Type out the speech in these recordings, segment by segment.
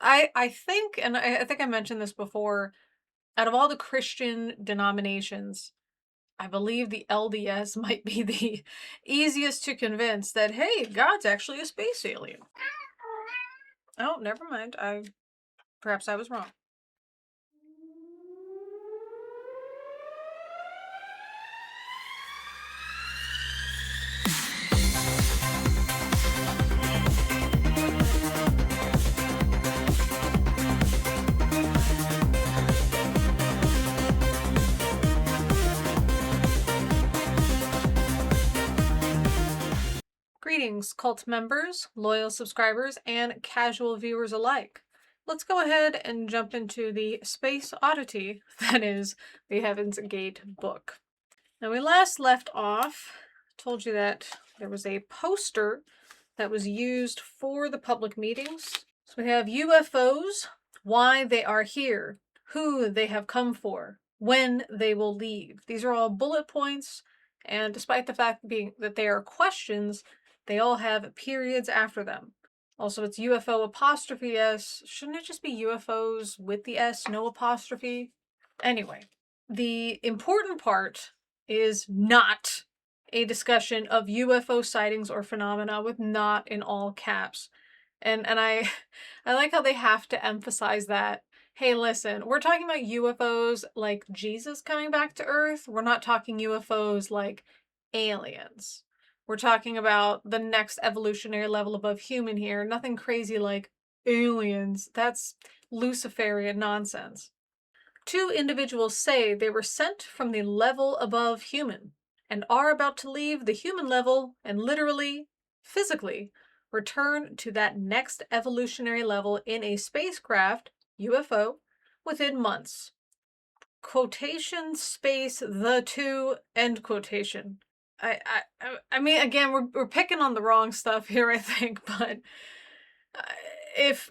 I think, and I think I mentioned this before, out of all the Christian denominations, I believe the LDS might be the easiest to convince that, hey, God's actually a space alien. Oh, never mind. Perhaps I was wrong. Greetings, cult members, loyal subscribers, and casual viewers alike. Let's go ahead and jump into the space oddity that is the Heaven's Gate book. Now, we last left off, told you that there was a poster that was used for the public meetings. So we have UFOs, why they are here, who they have come for, when they will leave. These are all bullet points, and despite the fact that they are questions, they all have periods after them. Also, it's UFO apostrophe S. Shouldn't it just be UFOs with the S, no apostrophe? Anyway, the important part is not a discussion of UFO sightings or phenomena with "not" in all caps. And I I like how they have to emphasize that. Hey, listen, we're talking about UFOs like Jesus coming back to Earth. We're not talking UFOs like aliens. We're talking about the next evolutionary level above human here. Nothing crazy like aliens. That's Luciferian nonsense. Two individuals say they were sent from the level above human and are about to leave the human level and literally, physically, return to that next evolutionary level in a spacecraft, UFO, within months. Quotation space the two end quotation. I mean, again, we're picking on the wrong stuff here, I think, but uh, if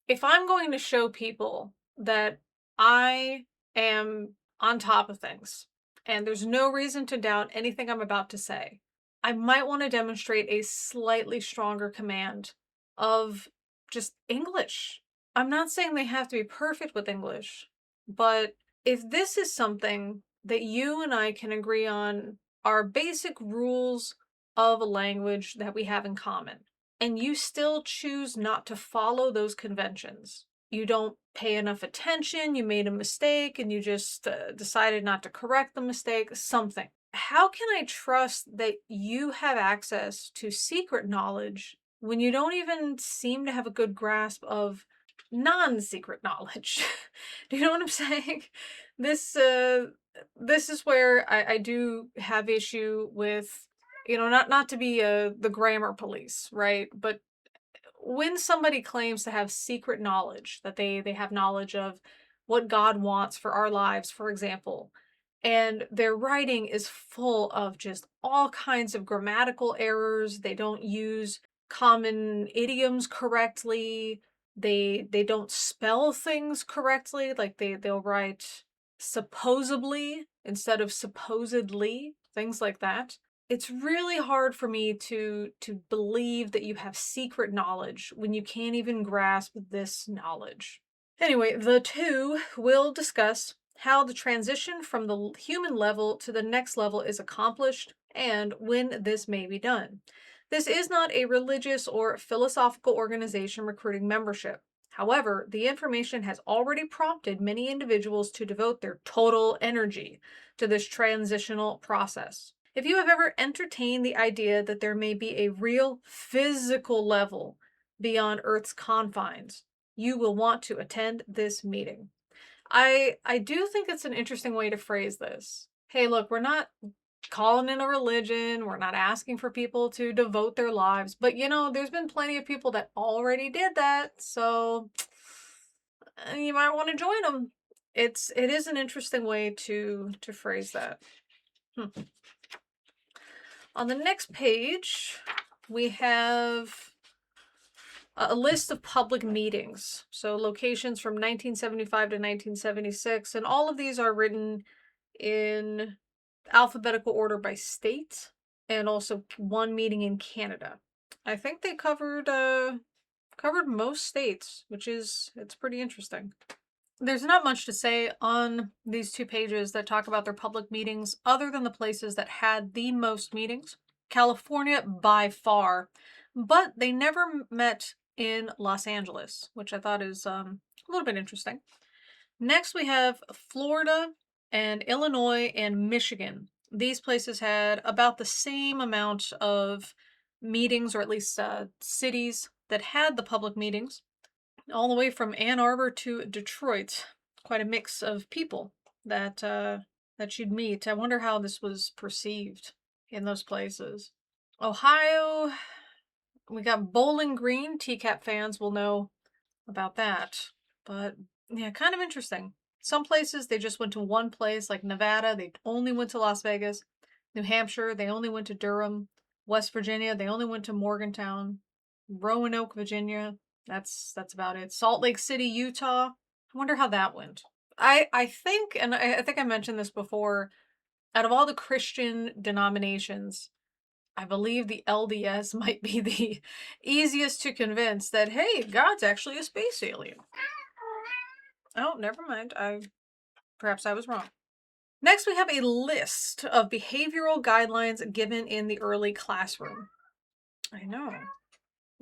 if I'm going to show people that I am on top of things and there's no reason to doubt anything I'm about to say, I might want to demonstrate a slightly stronger command of just English. I'm not saying they have to be perfect with English, but if this is something that you and I can agree on are basic rules of a language that we have in common, and you still choose not to follow those conventions. You don't pay enough attention, you made a mistake, and you just decided not to correct the mistake, something. How can I trust that you have access to secret knowledge when you don't even seem to have a good grasp of non-secret knowledge? Do you know what I'm saying? This this is where I do have issue with, not to be the grammar police, right? But when somebody claims to have secret knowledge, that they have knowledge of what God wants for our lives, for example, and their writing is full of just all kinds of grammatical errors, they don't use common idioms correctly, they don't spell things correctly, like they'll write supposedly instead of supposedly, things like that. It's really hard for me to believe that you have secret knowledge when you can't even grasp this knowledge. Anyway, the two will discuss how the transition from the human level to the next level is accomplished and when this may be done. This is not a religious or philosophical organization recruiting membership. However, the information has already prompted many individuals to devote their total energy to this transitional process. If you have ever entertained the idea that there may be a real physical level beyond Earth's confines, you will want to attend this meeting. I do think it's an interesting way to phrase this. Hey, look, we're not calling in a religion, we're not asking for people to devote their lives, but there's been plenty of people that already did that, so you might want to join them. It is an interesting way to phrase that. On the next page, we have a list of public meetings. So locations from 1975 to 1976, and all of these are written in alphabetical order by state, and also one meeting in Canada. I think they covered Covered most states, it's pretty interesting. There's not much to say on these 2 pages that talk about their public meetings other than the places that had the most meetings. California by far, but they never met in Los Angeles, which I thought is a little bit interesting. Next, we have Florida and Illinois and Michigan. These places had about the same amount of meetings, or at least cities that had the public meetings, all the way from Ann Arbor to Detroit. Quite a mix of people that you'd meet. I wonder how this was perceived in those places. Ohio, we got Bowling Green. TCAP fans will know about that. But yeah, kind of interesting. Some places they just went to one place, like Nevada, they only went to Las Vegas. New Hampshire, they only went to Durham. West Virginia, they only went to Morgantown. Roanoke, Virginia, that's about it. Salt Lake City, Utah. I wonder how that went. I think, and I think I mentioned this before, out of all the Christian denominations, I believe the LDS might be the easiest to convince that, hey, God's actually a space alien. Oh, never mind. Perhaps I was wrong. Next, we have a list of behavioral guidelines given in the early classroom. I know.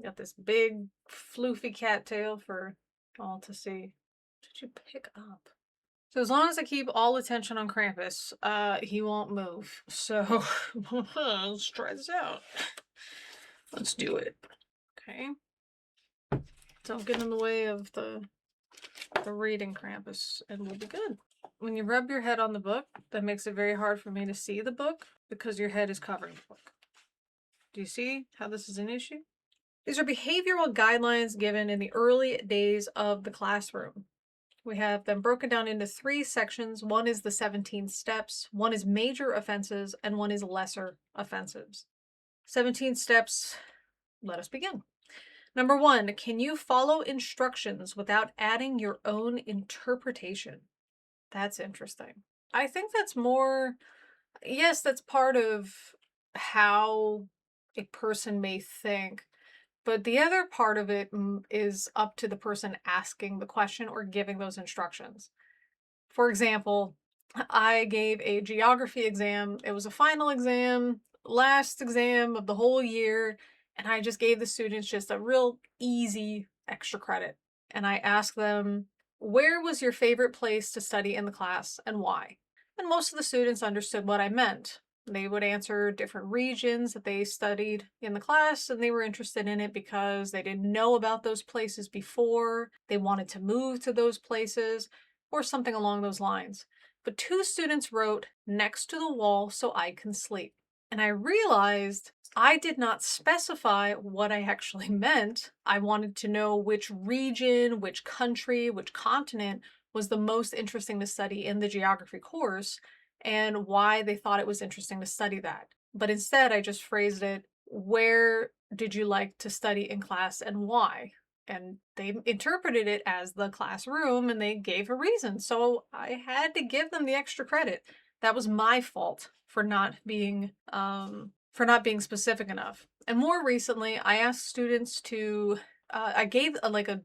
Got this big floofy cattail for all to see. What did you pick up? So as long as I keep all attention on Krampus, he won't move. So let's try this out. Let's do it. Okay. Don't get in the way of the reading, Krampus, and we'll be good. When you rub your head on the book, that makes it very hard for me to see the book because your head is covering the book. Do you see how this is an issue? These are behavioral guidelines given in the early days of the classroom. We have them broken down into 3 sections. One is the 17 steps, one is major offenses, and one is lesser offenses. 17 steps, let us begin. Number 1, can you follow instructions without adding your own interpretation? That's interesting. I think that's more, yes, that's part of how a person may think, but the other part of it is up to the person asking the question or giving those instructions. For example, I gave a geography exam. It was a final exam, last exam of the whole year, and I just gave the students just a real easy extra credit. And I asked them, where was your favorite place to study in the class and why? And most of the students understood what I meant. They would answer different regions that they studied in the class, and they were interested in it because they didn't know about those places before, they wanted to move to those places, or something along those lines. But 2 students wrote, next to the wall so I can sleep. And I realized I did not specify what I actually meant. I wanted to know which region, which country, which continent was the most interesting to study in the geography course, and why they thought it was interesting to study that. But instead, I just phrased it, where did you like to study in class and why? And they interpreted it as the classroom and they gave a reason. So I had to give them the extra credit. That was my fault for not being specific enough. And more recently, I asked students to I gave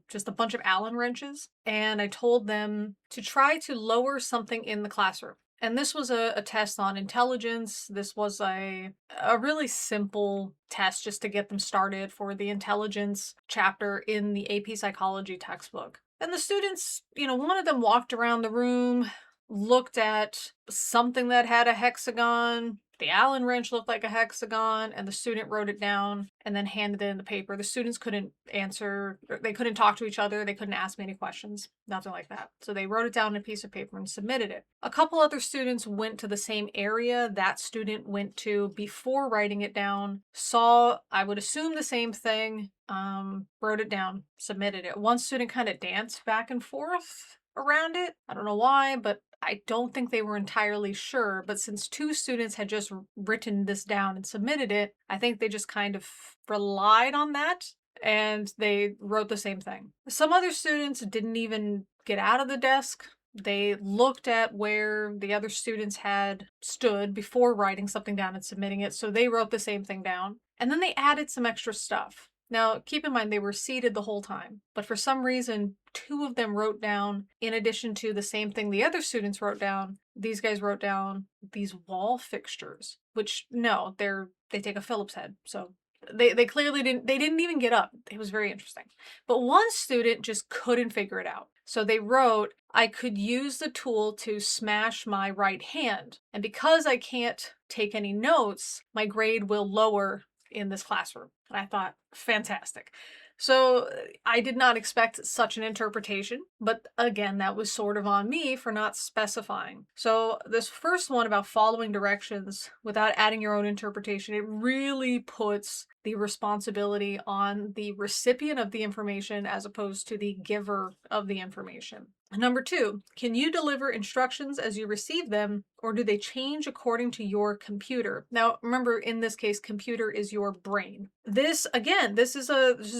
just a bunch of Allen wrenches, and I told them to try to lower something in the classroom. And this was a test on intelligence. This was a really simple test just to get them started for the intelligence chapter in the AP Psychology textbook. And the students, one of them walked around the room, looked at something that had a hexagon. The Allen wrench looked like a hexagon, and the student wrote it down and then handed it in the paper. The students couldn't answer, they couldn't talk to each other, they couldn't ask me any questions, nothing like that. So they wrote it down on a piece of paper and submitted it. A couple other students went to the same area that student went to before writing it down, saw, I would assume, the same thing, wrote it down, submitted it. One student kind of danced back and forth around it. I don't know why, but I don't think they were entirely sure, but since 2 students had just written this down and submitted it, I think they just kind of relied on that and they wrote the same thing. Some other students didn't even get out of the desk. They looked at where the other students had stood before writing something down and submitting it, so they wrote the same thing down. And then they added some extra stuff. Now, keep in mind they were seated the whole time, but for some reason, two of them wrote down, in addition to the same thing the other students wrote down, these guys wrote down these wall fixtures, which no, they take a Phillips head. So they clearly didn't even get up. It was very interesting. But one student just couldn't figure it out. So they wrote, I could use the tool to smash my right hand. And because I can't take any notes, my grade will lower in this classroom. And I thought, fantastic. So I did not expect such an interpretation, but again, that was sort of on me for not specifying. So this first one about following directions without adding your own interpretation, it really puts the responsibility on the recipient of the information as opposed to the giver of the information. Number 2, can you deliver instructions as you receive them, or do they change according to your computer? Now, remember, in this case, computer is your brain. This, again, this is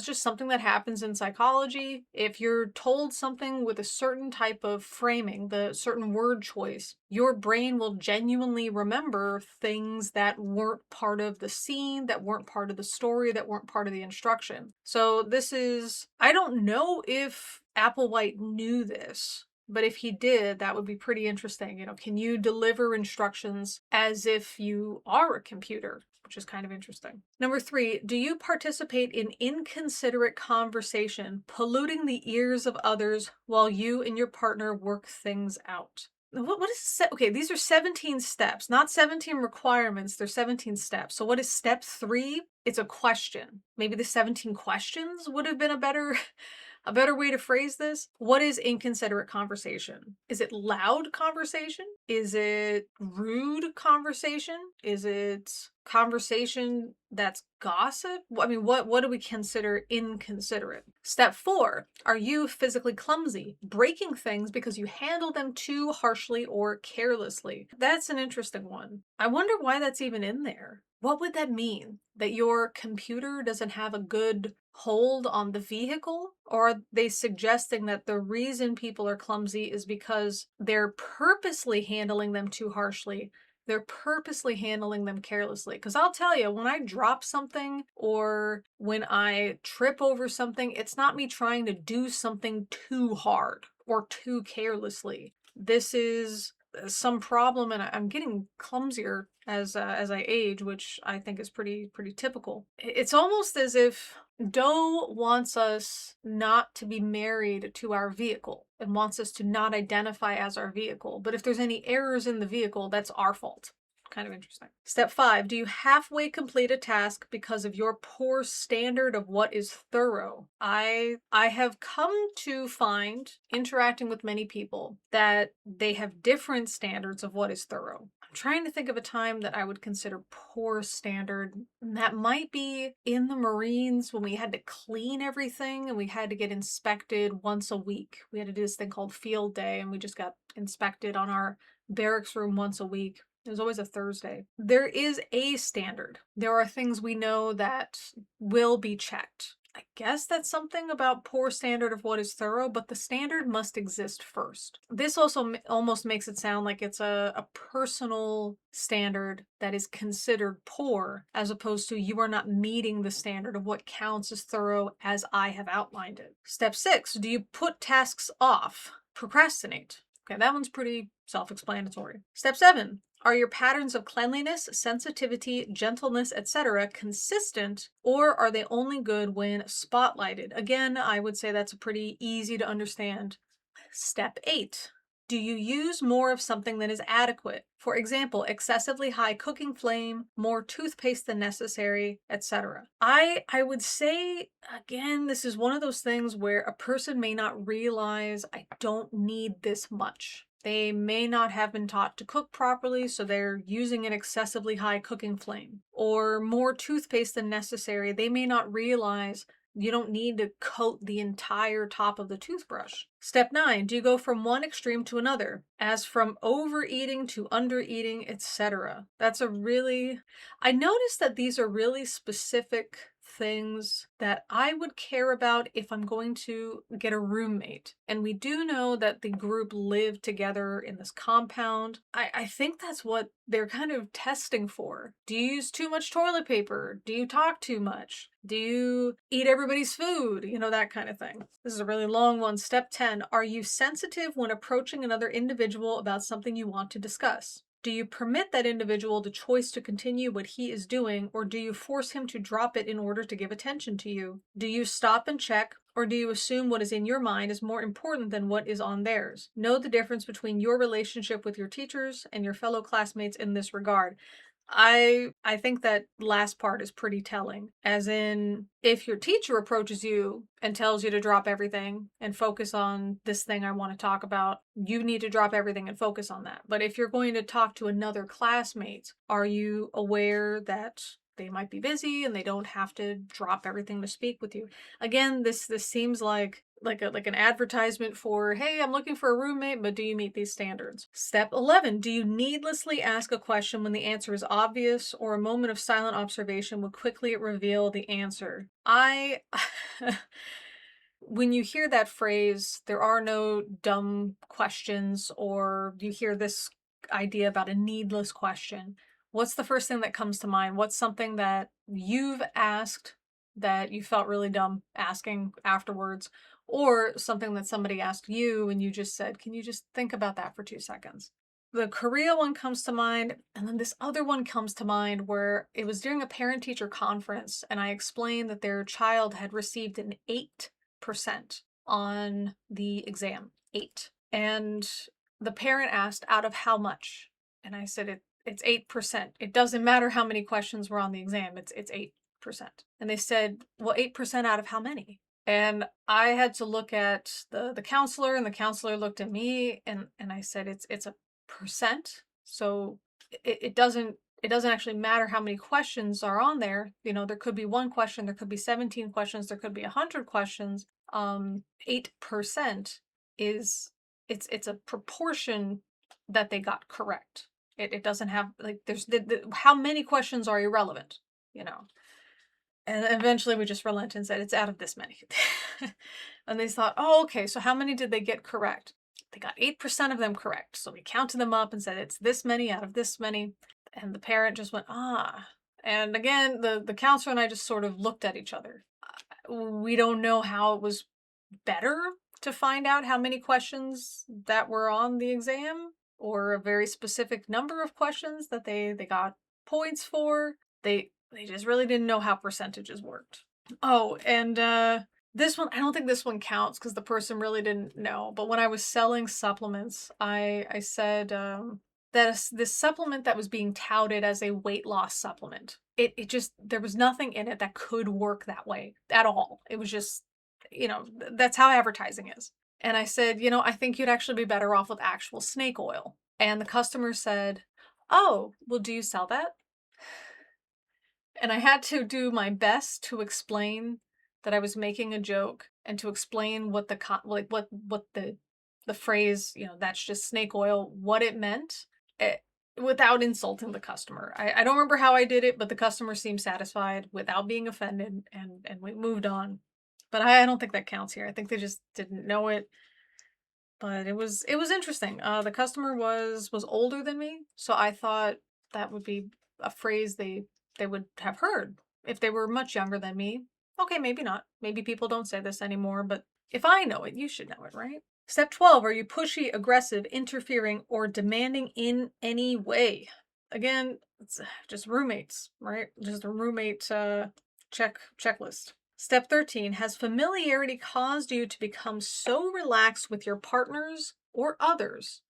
just something that happens in psychology. If you're told something with a certain type of framing, the certain word choice, your brain will genuinely remember things that weren't part of the scene, that weren't part of the story, that weren't part of the instruction. So this is, I don't know if Applewhite knew this, but if he did, that would be pretty interesting. Can you deliver instructions as if you are a computer? Which is kind of interesting. Number 3, do you participate in inconsiderate conversation, polluting the ears of others while you and your partner work things out? What is okay, these are 17 steps, not 17 requirements, they're 17 steps. So what is step 3? It's a question. Maybe the 17 questions would have been a better way to phrase this. What is inconsiderate conversation? Is it loud conversation? Is it rude conversation? Is it conversation that's gossip? I mean, what do we consider inconsiderate? Step 4, are you physically clumsy, breaking things because you handle them too harshly or carelessly? That's an interesting one. I wonder why that's even in there. What would that mean? That your computer doesn't have a good hold on the vehicle? Or are they suggesting that the reason people are clumsy is because they're purposely handling them too harshly? They're purposely handling them carelessly. Because I'll tell you, when I drop something or when I trip over something, it's not me trying to do something too hard or too carelessly. This is some problem, and I'm getting clumsier as I age, which I think is pretty typical. It's almost as if Doe wants us not to be married to our vehicle and wants us to not identify as our vehicle. But if there's any errors in the vehicle, that's our fault. Kind of interesting. Step 5, do you halfway complete a task because of your poor standard of what is thorough? I have come to find, interacting with many people, that they have different standards of what is thorough. I'm trying to think of a time that I would consider poor standard. And that might be in the Marines when we had to clean everything and we had to get inspected once a week. We had to do this thing called field day, and we just got inspected on our barracks room once a week. It was always a Thursday. There is a standard. There are things we know that will be checked. I guess that's something about poor standard of what is thorough, but the standard must exist first. This also almost makes it sound like it's a personal standard that is considered poor, as opposed to you are not meeting the standard of what counts as thorough as I have outlined it. Step 6, do you put tasks off? Procrastinate. Okay, that one's pretty self-explanatory. Step 7, are your patterns of cleanliness, sensitivity, gentleness, etc. consistent, or are they only good when spotlighted? Again, I would say that's a pretty easy to understand. Step 8, do you use more of something than is adequate? For example, excessively high cooking flame, more toothpaste than necessary, etc. I would say, again, this is one of those things where a person may not realize I don't need this much. They may not have been taught to cook properly, so they're using an excessively high cooking flame. Or more toothpaste than necessary. They may not realize you don't need to coat the entire top of the toothbrush. Step 9, do you go from one extreme to another, as from overeating to undereating, etc.? That's a really, I noticed that these are really specific things that I would care about if I'm going to get a roommate. And we do know that the group lived together in this compound. I think that's what they're kind of testing for. Do you use too much toilet paper? Do you talk too much? Do you eat everybody's food? You know, that kind of thing. This is a really long one. Step 10. Are you sensitive when approaching another individual about something you want to discuss? Do you permit that individual the choice to continue what he is doing, or do you force him to drop it in order to give attention to you? Do you stop and check, or do you assume what is in your mind is more important than what is on theirs? Know the difference between your relationship with your teachers and your fellow classmates in this regard. I think that last part is pretty telling. As in, if your teacher approaches you and tells you to drop everything and focus on this thing I want to talk about, you need to drop everything and focus on that. But if you're going to talk to another classmate, are you aware that they might be busy and they don't have to drop everything to speak with you? Again, this seems like an advertisement for, hey, I'm looking for a roommate, but do you meet these standards? Step 11. Do you needlessly ask a question when the answer is obvious, or a moment of silent observation will quickly reveal the answer? When you hear that phrase, there are no dumb questions, or you hear this idea about a needless question, what's the first thing that comes to mind? What's something that you've asked that you felt really dumb asking afterwards, or something that somebody asked you and you just said, can you just think about that for 2 seconds? The Korea one comes to mind, and then this other one comes to mind where it was during a parent-teacher conference, and I explained that their child had received an 8% on the exam. 8. And the parent asked, out of how much? And I said, it's 8%. It doesn't matter how many questions were on the exam, it's 8%. And they said, well, 8% out of how many? And I had to look at the counselor, and the counselor looked at me, and I said, it's a percent. So it doesn't actually matter how many questions are on there. You know, there could be one question, there could be 17 questions, there could be 100 questions. 8% is it's a proportion that they got correct. It doesn't have, like, there's how many questions are irrelevant, you know. And eventually we just relented and said, it's out of this many. And they thought, oh, okay, so how many did they get correct? They got 8% of them correct. So we counted them up and said, it's this many out of this many. And the parent just went, ah. And again, the counselor and I just sort of looked at each other. We don't know how it was better to find out how many questions that were on the exam, or a very specific number of questions that they got points for. They just really didn't know how percentages worked. Oh, and this one, I don't think this one counts because the person really didn't know. But when I was selling supplements, I said that this supplement that was being touted as a weight loss supplement, it just, there was nothing in it that could work that way at all. It was just, you know, that's how advertising is. And I said, you know, I think you'd actually be better off with actual snake oil. And the customer said, oh, well, do you sell that? And I had to do my best to explain that I was making a joke, and to explain what the phrase, you know, that's just snake oil, what it meant, without insulting the customer. I don't remember how I did it, but the customer seemed satisfied without being offended, and we moved on. But I don't think that counts here. I think they just didn't know it. But it was interesting. The customer was older than me, so I thought that would be a phrase they would have heard if they were much younger than me. Okay, maybe not. Maybe people don't say this anymore, but if I know it, you should know it, right? Step 12, are you pushy, aggressive, interfering, or demanding in any way? Again, it's just roommates, right? Just a roommate checklist. Step 13, has familiarity caused you to become so relaxed with your partners or others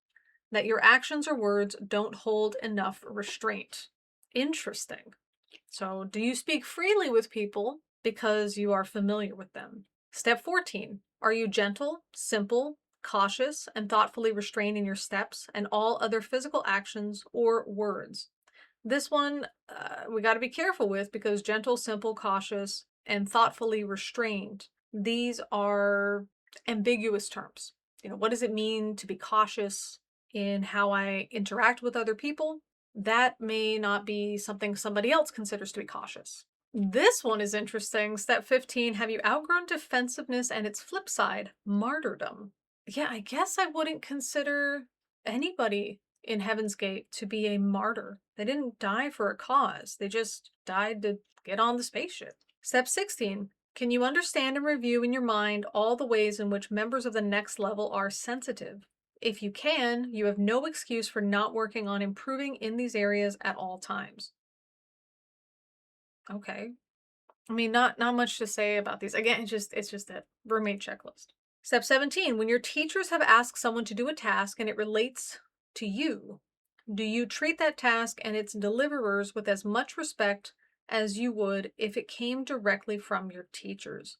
that your actions or words don't hold enough restraint? Interesting. So, do you speak freely with people because you are familiar with them? Step 14, are you gentle, simple, cautious, and thoughtfully restrained in your steps and all other physical actions or words? This one we got to be careful with, because gentle, simple, cautious, and thoughtfully restrained, these are ambiguous terms. You know, what does it mean to be cautious in how I interact with other people? That may not be something somebody else considers to be cautious. This one is interesting. Step 15, have you outgrown defensiveness and its flip side, martyrdom? Yeah, I guess I wouldn't consider anybody in Heaven's Gate to be a martyr. They didn't die for a cause, they just died to get on the spaceship. Step 16, can you understand and review in your mind all the ways in which members of the next level are sensitive? If you can, you have no excuse for not working on improving in these areas at all times. Okay. I mean, not much to say about these. Again, it's just a roommate checklist. Step 17, when your teachers have asked someone to do a task and it relates to you, do you treat that task and its deliverers with as much respect as you would if it came directly from your teachers?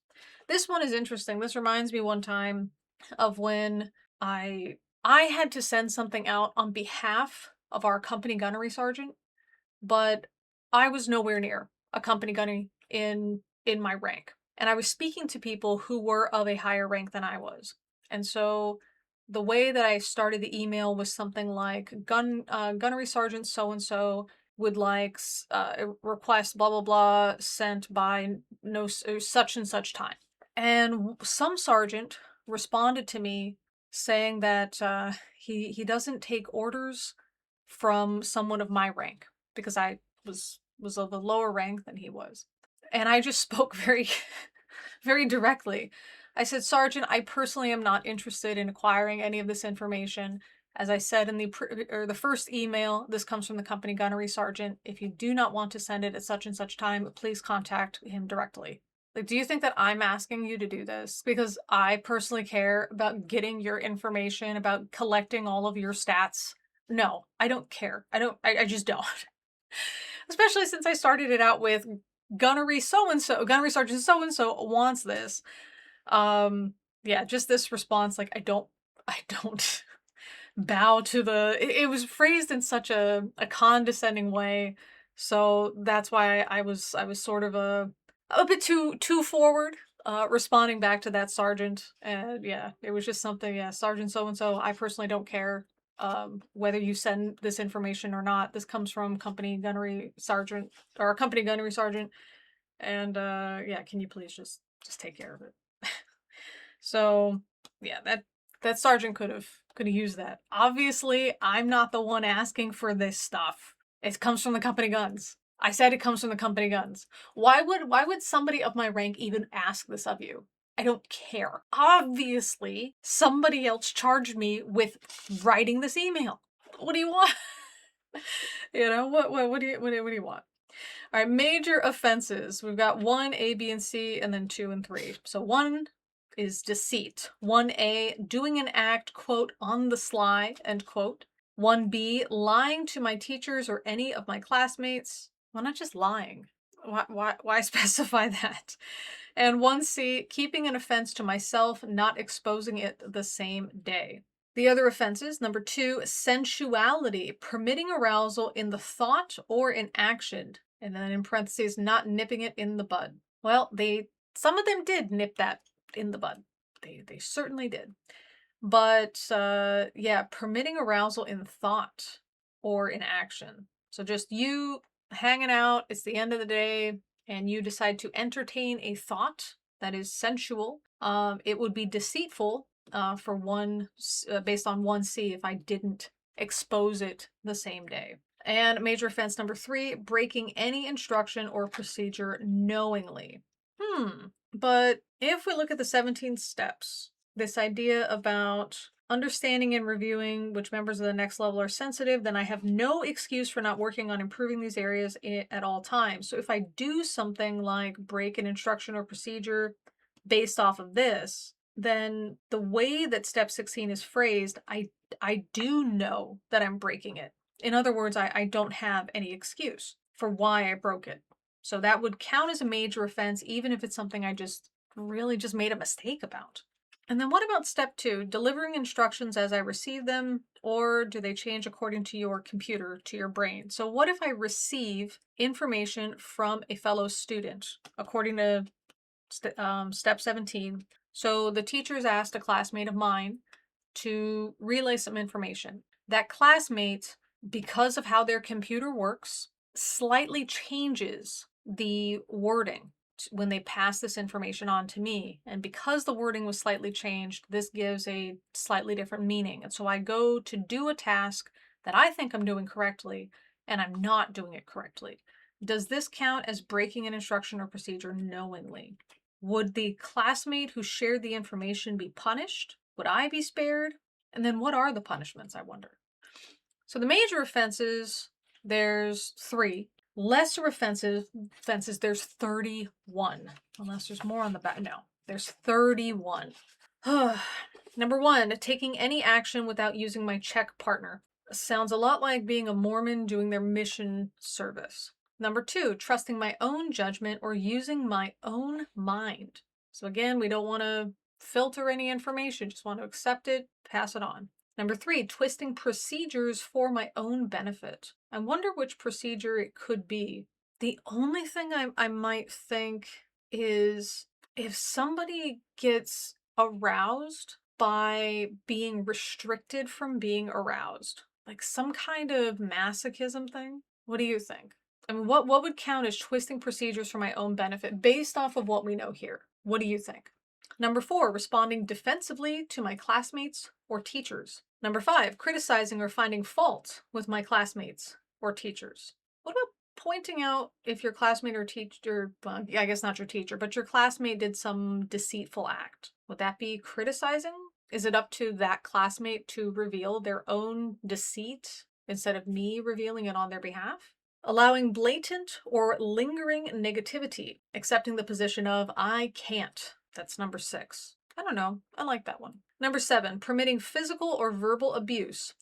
This one is interesting. This reminds me one time of when I I had to send something out on behalf of our company gunnery sergeant, but I was nowhere near a company gunny in my rank. And I was speaking to people who were of a higher rank than I was. And so the way that I started the email was something like gunnery sergeant so and so would like request blah blah blah sent by no such and such time. And some sergeant responded to me saying that he doesn't take orders from someone of my rank because I was of a lower rank than he was. And I just spoke very very directly. I said, "Sergeant, I personally am not interested in acquiring any of this information. As I said in the first email, this comes from the company gunnery sergeant. If you do not want to send it at such and such time, please contact him directly." Like, do you think that I'm asking you to do this because I personally care about getting your information, about collecting all of your stats? No, I don't care. I just don't. Especially since I started it out with gunnery so and so, gunnery sergeant so and so wants this. Yeah, just this response, like I don't bow to the. It was phrased in such a condescending way, so that's why I was sort of a bit too forward. Responding back to that sergeant, and yeah, it was just something. Yeah, Sergeant so and so. I personally don't care whether you send this information or not. This comes from company gunnery sergeant or company gunnery sergeant, and yeah, can you please just take care of it? So yeah, that sergeant could have used that. Obviously, I'm not the one asking for this stuff. It comes from the company guns. I said it comes from the company guns. Why would somebody of my rank even ask this of you? I don't care. Obviously, somebody else charged me with writing this email. What do you want? What do you want? All right, major offenses. We've got 1, A, B, and C, and then 2 and 3. So 1 is deceit. 1A, doing an act, quote, on the sly, end quote. 1B, lying to my teachers or any of my classmates. Why not just lying? Why specify that? And 1C, keeping an offense to myself, not exposing it the same day. The other offenses, number 2, sensuality, permitting arousal in the thought or in action, and then in parentheses, not nipping it in the bud. Well, some of them did nip that in the bud. They certainly did. But yeah, permitting arousal in thought or in action. So just you hanging out, it's the end of the day, and you decide to entertain a thought that is sensual. It would be deceitful for based on 1C if I didn't expose it the same day. And major offense number 3, breaking any instruction or procedure knowingly. But if we look at the 17 steps, this idea about understanding and reviewing which members of the next level are sensitive, then I have no excuse for not working on improving these areas at all times. So if I do something like break an instruction or procedure based off of this, then the way that step 16 is phrased, I do know that I'm breaking it. In other words, I don't have any excuse for why I broke it. So that would count as a major offense, even if it's something I just really just made a mistake about. And then what about step 2, delivering instructions as I receive them, or do they change according to your computer, to your brain? So what if I receive information from a fellow student, according to step 17? So the teachers asked a classmate of mine to relay some information. That classmate, because of how their computer works, slightly changes the wording when they pass this information on to me. And because the wording was slightly changed, this gives a slightly different meaning. And so I go to do a task that I think I'm doing correctly, and I'm not doing it correctly. Does this count as breaking an instruction or procedure knowingly? Would the classmate who shared the information be punished? Would I be spared? And then what are the punishments, I wonder? So the major offenses, there's 3. Lesser offenses, there's 31. Unless there's more on the back. No, there's 31. Number 1, taking any action without using my check partner. Sounds a lot like being a Mormon doing their mission service. Number 2, trusting my own judgment or using my own mind. So again, we don't want to filter any information, just want to accept it, pass it on. Number 3, twisting procedures for my own benefit. I wonder which procedure it could be. The only thing I might think is if somebody gets aroused by being restricted from being aroused, like some kind of masochism thing. What do you think? I mean, what would count as twisting procedures for my own benefit based off of what we know here? What do you think? Number 4, responding defensively to my classmates or teachers. Number 5, criticizing or finding fault with my classmates or teachers. What about pointing out if your classmate or teacher, well, I guess not your teacher, but your classmate did some deceitful act? Would that be criticizing? Is it up to that classmate to reveal their own deceit instead of me revealing it on their behalf? Allowing blatant or lingering negativity, accepting the position of I can't. That's number 6. I don't know. I like that one. Number 7, permitting physical or verbal abuse,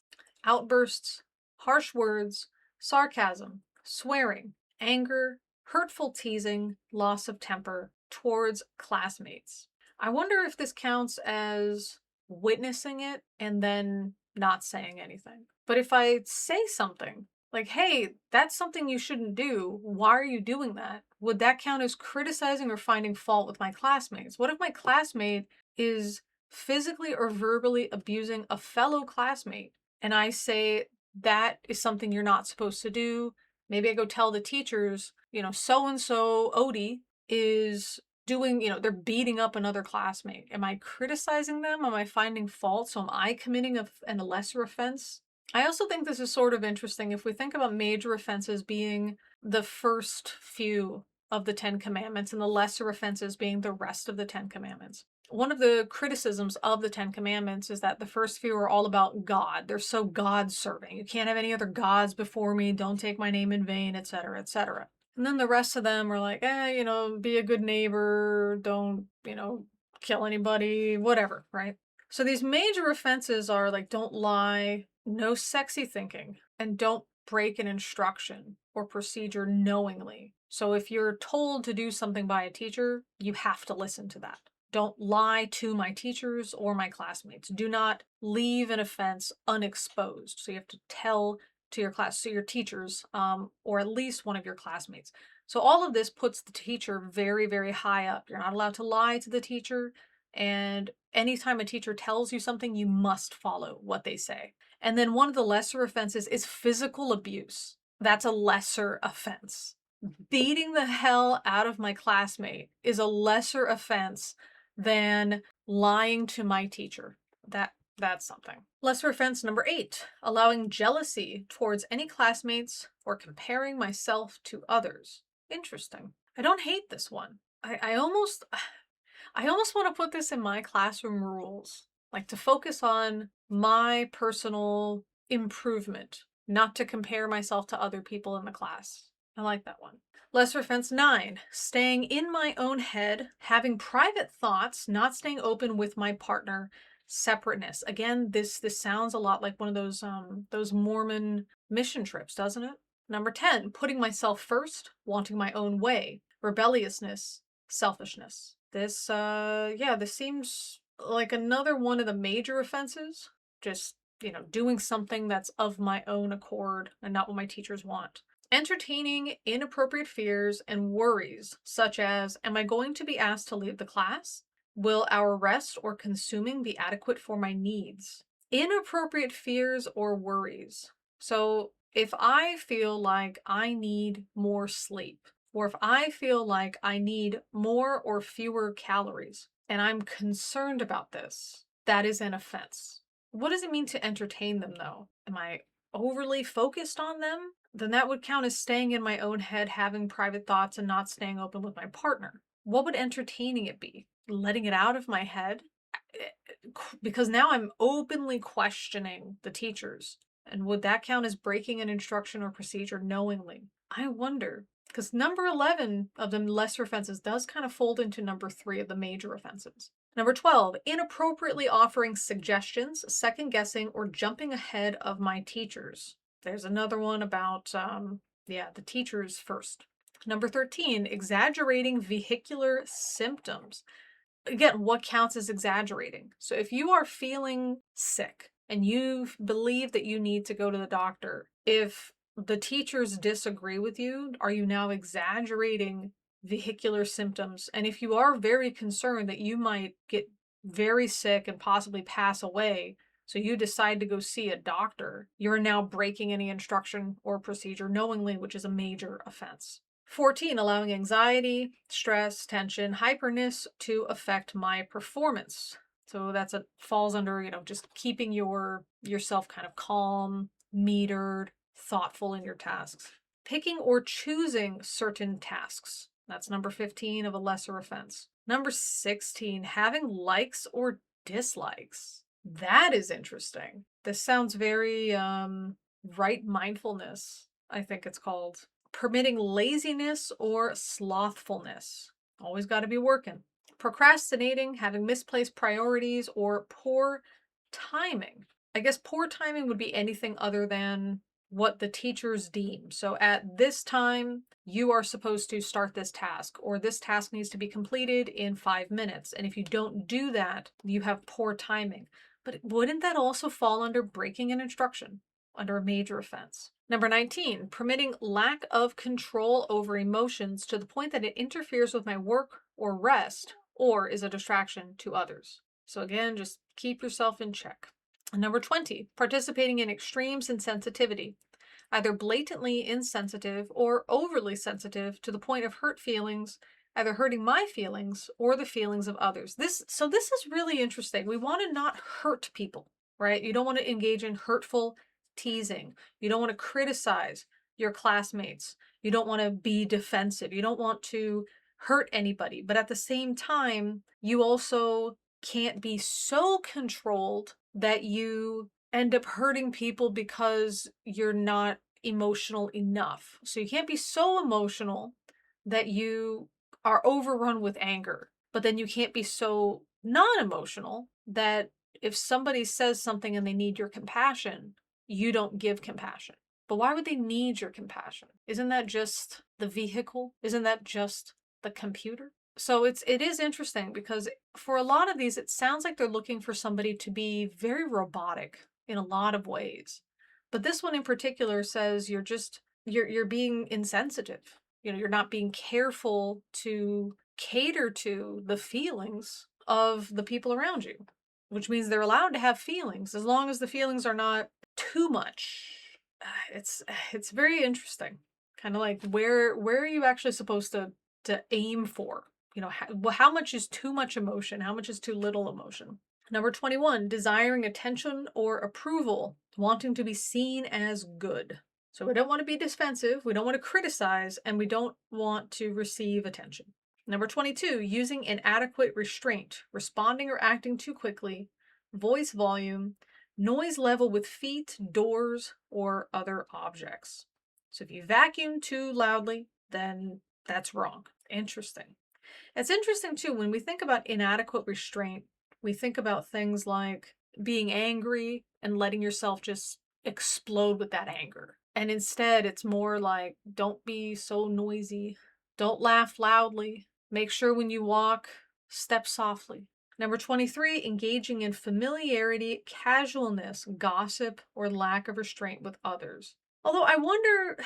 outbursts, harsh words, sarcasm, swearing, anger, hurtful teasing, loss of temper towards classmates. I wonder if this counts as witnessing it and then not saying anything. But if I say something like, hey, that's something you shouldn't do, why are you doing that? Would that count as criticizing or finding fault with my classmates? What if my classmate is physically or verbally abusing a fellow classmate and I say that is something you're not supposed to do? Maybe I go tell the teachers, so and so Odie is doing, they're beating up another classmate. Am I criticizing them? Am I finding fault? So am I committing a lesser offense? I also think this is sort of interesting if we think about major offenses being the first few of the 10 commandments and the lesser offenses being the rest of the 10 commandments. One of the criticisms of the 10 commandments is that the first few are all about God. They're so God-serving. You can't have any other gods before me. Don't take my name in vain, etc., etc. And then the rest of them are like, be a good neighbor. Don't, kill anybody, whatever, right? So these major offenses are like, don't lie, no sexy thinking, and don't break an instruction or procedure knowingly. So if you're told to do something by a teacher, you have to listen to that. Don't lie to my teachers or my classmates. Do not leave an offense unexposed. So you have to tell to your class, so your teachers, or at least one of your classmates. So all of this puts the teacher very, very high up. You're not allowed to lie to the teacher. And anytime a teacher tells you something, you must follow what they say. And then one of the lesser offenses is physical abuse. That's a lesser offense. Beating the hell out of my classmate is a lesser offense than lying to my teacher. That's something. Lesser offense number 8, allowing jealousy towards any classmates or comparing myself to others. Interesting. I don't hate this one. I almost want to put this in my classroom rules, like to focus on my personal improvement, not to compare myself to other people in the class. I like that one. Lesser offense 9, staying in my own head, having private thoughts, not staying open with my partner, separateness. Again, this sounds a lot like one of those Mormon mission trips, doesn't it? Number 10, putting myself first, wanting my own way, rebelliousness, selfishness. This seems like another one of the major offenses. Just, doing something that's of my own accord and not what my teachers want. Entertaining inappropriate fears and worries, such as, am I going to be asked to leave the class? Will our rest or consuming be adequate for my needs? Inappropriate fears or worries. So if I feel like I need more sleep, or if I feel like I need more or fewer calories, and I'm concerned about this, that is an offense. What does it mean to entertain them, though? Am I overly focused on them? Then that would count as staying in my own head, having private thoughts, and not staying open with my partner. What would entertaining it be? Letting it out of my head? Because now I'm openly questioning the teachers. And would that count as breaking an instruction or procedure knowingly? I wonder. Because number 11 of the lesser offenses does kind of fold into number 3 of the major offenses. Number 12, inappropriately offering suggestions, second guessing, or jumping ahead of my teachers. There's another one about, the teachers first. Number 13, exaggerating vehicular symptoms. Again, what counts as exaggerating? So if you are feeling sick and you believe that you need to go to the doctor, if the teachers disagree with you, are you now exaggerating vehicular symptoms? And if you are very concerned that you might get very sick and possibly pass away, so you decide to go see a doctor, you're now breaking any instruction or procedure knowingly, which is a major offense. 14, allowing anxiety, stress, tension, hyperness to affect my performance. So falls under, just keeping yourself kind of calm, metered, thoughtful in your tasks. Picking or choosing certain tasks. That's number 15 of a lesser offense. Number 16, having likes or dislikes. That is interesting. This sounds very right mindfulness, I think it's called. Permitting laziness or slothfulness. Always got to be working. Procrastinating, having misplaced priorities, or poor timing. I guess poor timing would be anything other than what the teachers deem. So at this time, you are supposed to start this task, or this task needs to be completed in 5 minutes. And if you don't do that, you have poor timing. But wouldn't that also fall under breaking an instruction, under a major offense? Number 19, permitting lack of control over emotions to the point that it interferes with my work or rest, or is a distraction to others. So again, just keep yourself in check. And number 20, participating in extremes in sensitivity, either blatantly insensitive or overly sensitive to the point of hurt feelings, either hurting my feelings or the feelings of others. This is really interesting. We want to not hurt people, right? You don't want to engage in hurtful teasing. You don't want to criticize your classmates. You don't want to be defensive. You don't want to hurt anybody. But at the same time, you also can't be so controlled that you end up hurting people because you're not emotional enough. So you can't be so emotional that you are overrun with anger, but then you can't be so non-emotional that if somebody says something and they need your compassion, you don't give compassion. But why would they need your compassion? Isn't that just the vehicle? Isn't that just the computer? So it is interesting because for a lot of these, it sounds like they're looking for somebody to be very robotic in a lot of ways. But this one in particular says you're being insensitive. You're not being careful to cater to the feelings of the people around you, which means they're allowed to have feelings as long as the feelings are not too much. It's very interesting. Kind of like where are you actually supposed to aim for? How much is too much emotion? How much is too little emotion? Number 21, desiring attention or approval, wanting to be seen as good. So we don't want to be defensive, we don't want to criticize, and we don't want to receive attention. Number 22, using inadequate restraint, responding or acting too quickly, voice volume, noise level with feet, doors, or other objects. So if you vacuum too loudly, then that's wrong. Interesting. It's interesting too, when we think about inadequate restraint, we think about things like being angry and letting yourself just explode with that anger. And instead, it's more like, don't be so noisy. Don't laugh loudly. Make sure when you walk, step softly. Number 23, engaging in familiarity, casualness, gossip, or lack of restraint with others. Although I wonder,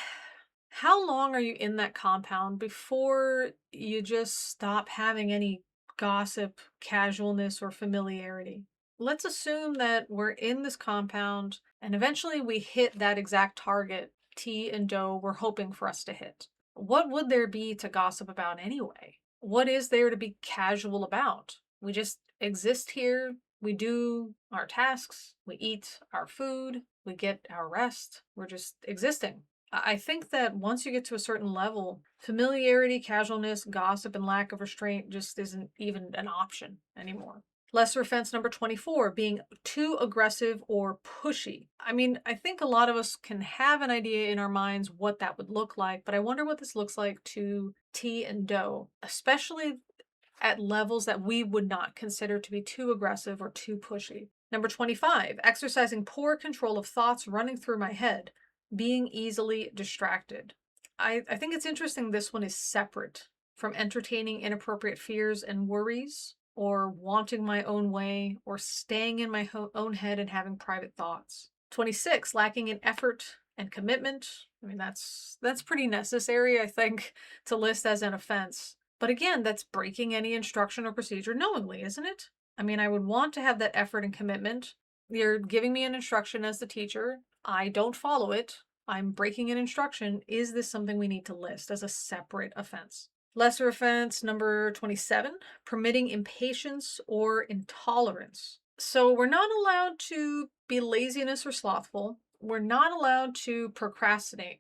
how long are you in that compound before you just stop having any gossip, casualness, or familiarity? Let's assume that we're in this compound and eventually we hit that exact target T and Doe were hoping for us to hit. What would there be to gossip about anyway? What is there to be casual about? We just exist here. We do our tasks. We eat our food. We get our rest. We're just existing. I think that once you get to a certain level, familiarity, casualness, gossip, and lack of restraint just isn't even an option anymore. Lesser offense number 24, being too aggressive or pushy. I mean, I think a lot of us can have an idea in our minds what that would look like, but I wonder what this looks like to T and Doe, especially at levels that we would not consider to be too aggressive or too pushy. Number 25, exercising poor control of thoughts running through my head, being easily distracted. I think it's interesting this one is separate from entertaining inappropriate fears and worries, or wanting my own way, or staying in my own head and having private thoughts. 26, lacking in effort and commitment. I mean, that's pretty necessary, I think, to list as an offense. But again, that's breaking any instruction or procedure knowingly, isn't it? I mean, I would want to have that effort and commitment. You're giving me an instruction as the teacher. I don't follow it. I'm breaking an instruction. Is this something we need to list as a separate offense? Lesser offense number 27, permitting impatience or intolerance. So we're not allowed to be laziness or slothful. We're not allowed to procrastinate.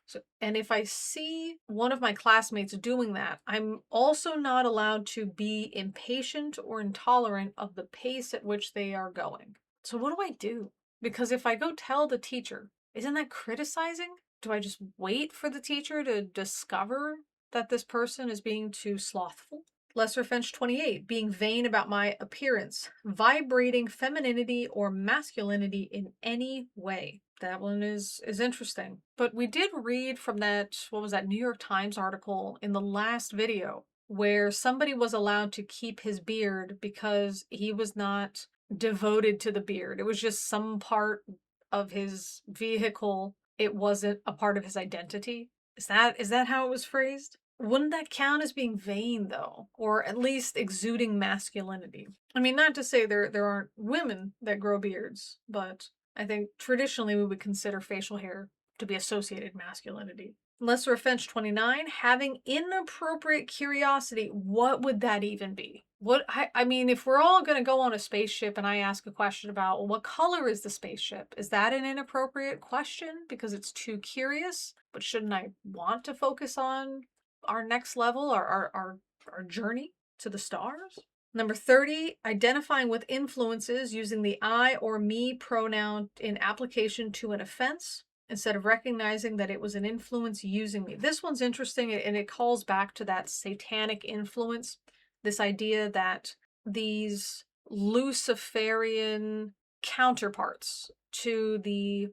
So, and if I see one of my classmates doing that, I'm also not allowed to be impatient or intolerant of the pace at which they are going. So what do I do? Because if I go tell the teacher, isn't that criticizing? Do I just wait for the teacher to discover that this person is being too slothful? Lesser offense 28, being vain about my appearance, vibrating femininity or masculinity in any way. That one is interesting. But we did read from that, what was that, New York Times article in the last video, where somebody was allowed to keep his beard because he was not devoted to the beard. It was just some part of his vehicle. It wasn't a part of his identity. Is that how it was phrased? Wouldn't that count as being vain, though? Or at least exuding masculinity? I mean, not to say there aren't women that grow beards, but I think traditionally we would consider facial hair to be associated masculinity. Lesser offense 29, having inappropriate curiosity. What would that even be? I mean, if we're all going to go on a spaceship and I ask a question about, well, what color is the spaceship? Is that an inappropriate question because it's too curious? But shouldn't I want to focus on our next level, our journey to the stars? Number 30, identifying with influences using the I or me pronoun in application to an offense instead of recognizing that it was an influence using me. This one's interesting and it calls back to that satanic influence, this idea that these Luciferian counterparts to the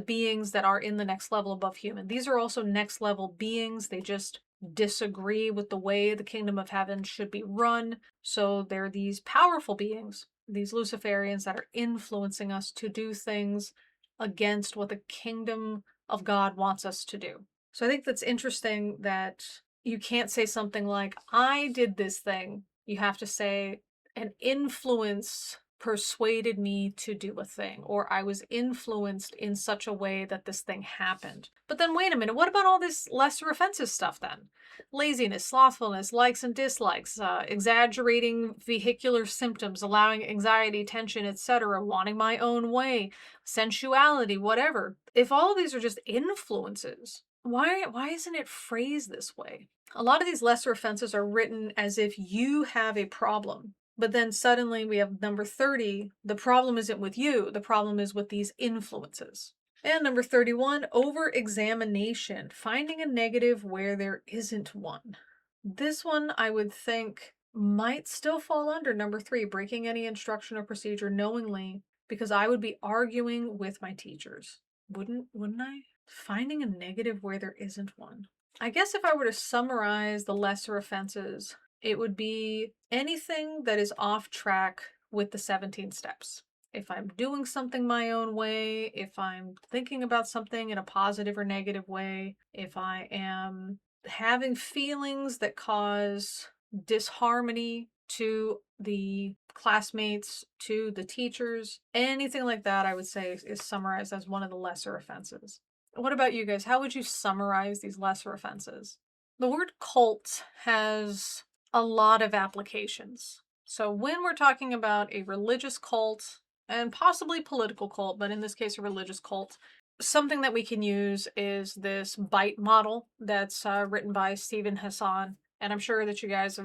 beings that are in the next level above human. These are also next level beings. They just disagree with the way the kingdom of heaven should be run. So they're these powerful beings, these Luciferians that are influencing us to do things against what the kingdom of God wants us to do. So I think that's interesting that you can't say something like, I did this thing. You have to say, an influence persuaded me to do a thing, or I was influenced in such a way that this thing happened. But then wait a minute, what about all this lesser offensive stuff then? Laziness, slothfulness, likes and dislikes, exaggerating vehicular symptoms, allowing anxiety, tension, etc., wanting my own way, sensuality, whatever. If all of these are just influences, why isn't it phrased this way? A lot of these lesser offenses are written as if you have a problem. But then suddenly we have number 30, the problem isn't with you, the problem is with these influences. And number 31, over-examination, finding a negative where there isn't one. This one I would think might still fall under number 3, breaking any instruction or procedure knowingly, because I would be arguing with my teachers. Wouldn't I? Finding a negative where there isn't one. I guess if I were to summarize the lesser offenses, it would be anything that is off track with the 17 steps. If I'm doing something my own way, if I'm thinking about something in a positive or negative way, if I am having feelings that cause disharmony to the classmates, to the teachers, anything like that, I would say is summarized as one of the lesser offenses. What about you guys? How would you summarize these lesser offenses? The word cult has a lot of applications. So when we're talking about a religious cult and possibly political cult, but in this case, a religious cult, something that we can use is this BITE model that's written by Stephen Hassan. And I'm sure that you guys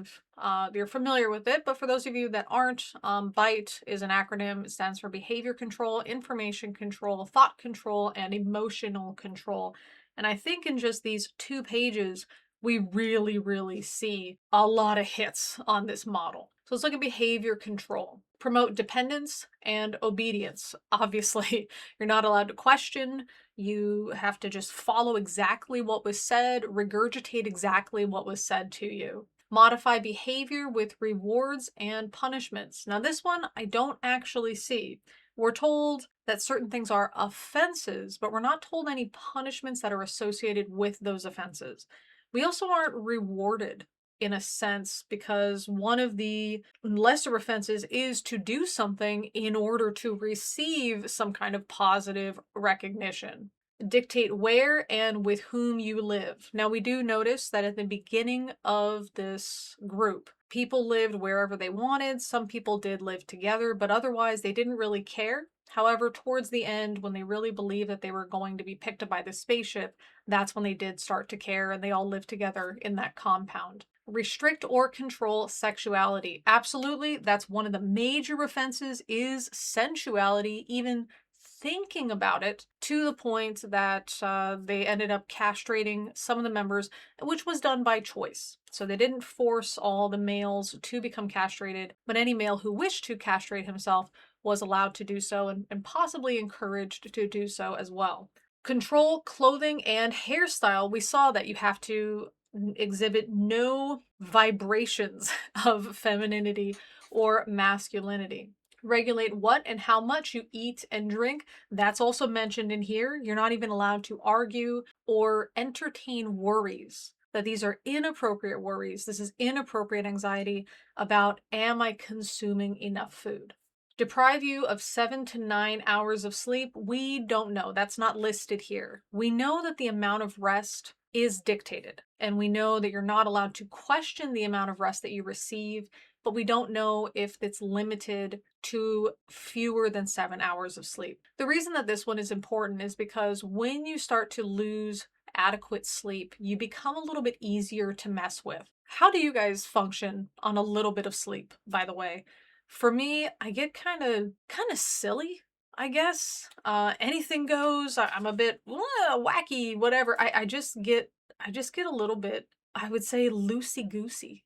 you're familiar with it. But for those of you that aren't, BITE is an acronym. It stands for behavior control, information control, thought control, and emotional control. And I think in just these 2 pages, we really, really see a lot of hits on this model. So let's look at behavior control. Promote dependence and obedience. Obviously, you're not allowed to question. You have to just follow exactly what was said, regurgitate exactly what was said to you. Modify behavior with rewards and punishments. Now, this one I don't actually see. We're told that certain things are offenses, but we're not told any punishments that are associated with those offenses. We also aren't rewarded in a sense because one of the lesser offenses is to do something in order to receive some kind of positive recognition. Dictate where and with whom you live. Now, we do notice that at the beginning of this group, people lived wherever they wanted. Some people did live together, but otherwise they didn't really care. However, towards the end, when they really believed that they were going to be picked up by the spaceship, that's when they did start to care and they all lived together in that compound. Restrict or control sexuality. Absolutely, that's one of the major offenses is sensuality, even thinking about it, to the point that they ended up castrating some of the members, which was done by choice. So they didn't force all the males to become castrated, but any male who wished to castrate himself was allowed to do so and possibly encouraged to do so as well. Control clothing and hairstyle. We saw that you have to exhibit no vibrations of femininity or masculinity. Regulate what and how much you eat and drink. That's also mentioned in here. You're not even allowed to argue or entertain worries. That these are inappropriate worries. This is inappropriate anxiety about, am I consuming enough food? Deprive you of 7 to 9 hours of sleep? We don't know. That's not listed here. We know that the amount of rest is dictated, and we know that you're not allowed to question the amount of rest that you receive, but we don't know if it's limited to fewer than 7 hours of sleep. The reason that this one is important is because when you start to lose adequate sleep, you become a little bit easier to mess with. How do you guys function on a little bit of sleep, by the way? For me, I get kind of silly, I guess. Anything goes. I'm a bit wacky, whatever. I just get a little bit, I would say, loosey goosey,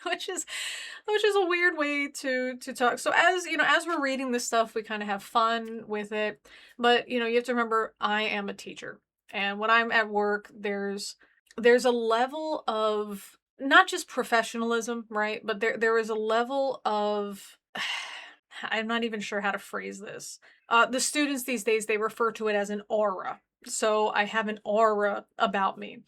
which is a weird way to talk. So as we're reading this stuff, we kind of have fun with it. But you have to remember, I am a teacher, and when I'm at work, there's a level of not just professionalism, right? But there is a level of I'm not even sure how to phrase this. The students these days, they refer to it as an aura. So I have an aura about me.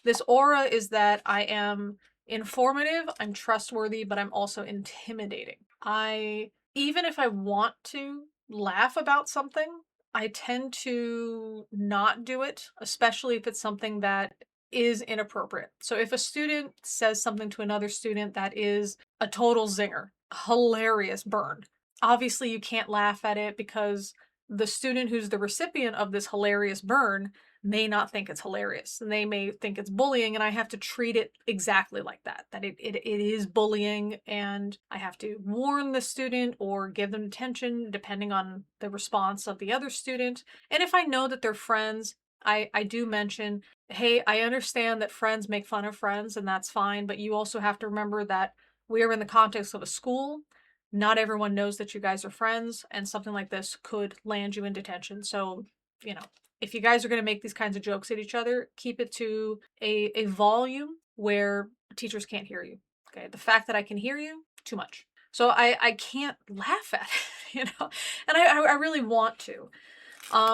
This aura is that I am informative, I'm trustworthy, but I'm also intimidating. Even if I want to laugh about something, I tend to not do it, especially if it's something that is inappropriate. So if a student says something to another student that is a total zinger, hilarious burn, obviously you can't laugh at it because the student who's the recipient of this hilarious burn may not think it's hilarious and they may think it's bullying, and I have to treat it exactly like that it is bullying, and I have to warn the student or give them attention depending on the response of the other student. And if I know that they're friends, I do mention, hey, I understand that friends make fun of friends and that's fine, but you also have to remember that we are in the context of a school. Not everyone knows that you guys are friends, and something like this could land you in detention. So, you know, if you guys are going to make these kinds of jokes at each other, keep it to a volume where teachers can't hear you. Okay. The fact that I can hear you, too much. So I can't laugh at it, and I really want to.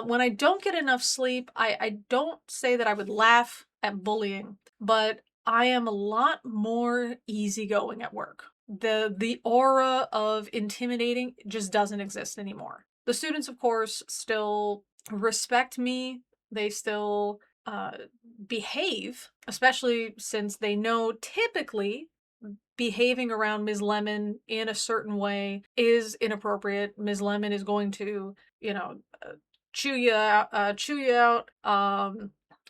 When I don't get enough sleep, I don't say that I would laugh at bullying, but I am a lot more easygoing at work. The aura of intimidating just doesn't exist anymore. The students, of course, still respect me They still behave, especially since they know typically behaving around Ms. Lemon in a certain way is inappropriate. Ms. Lemon is going to, you know, chew you out,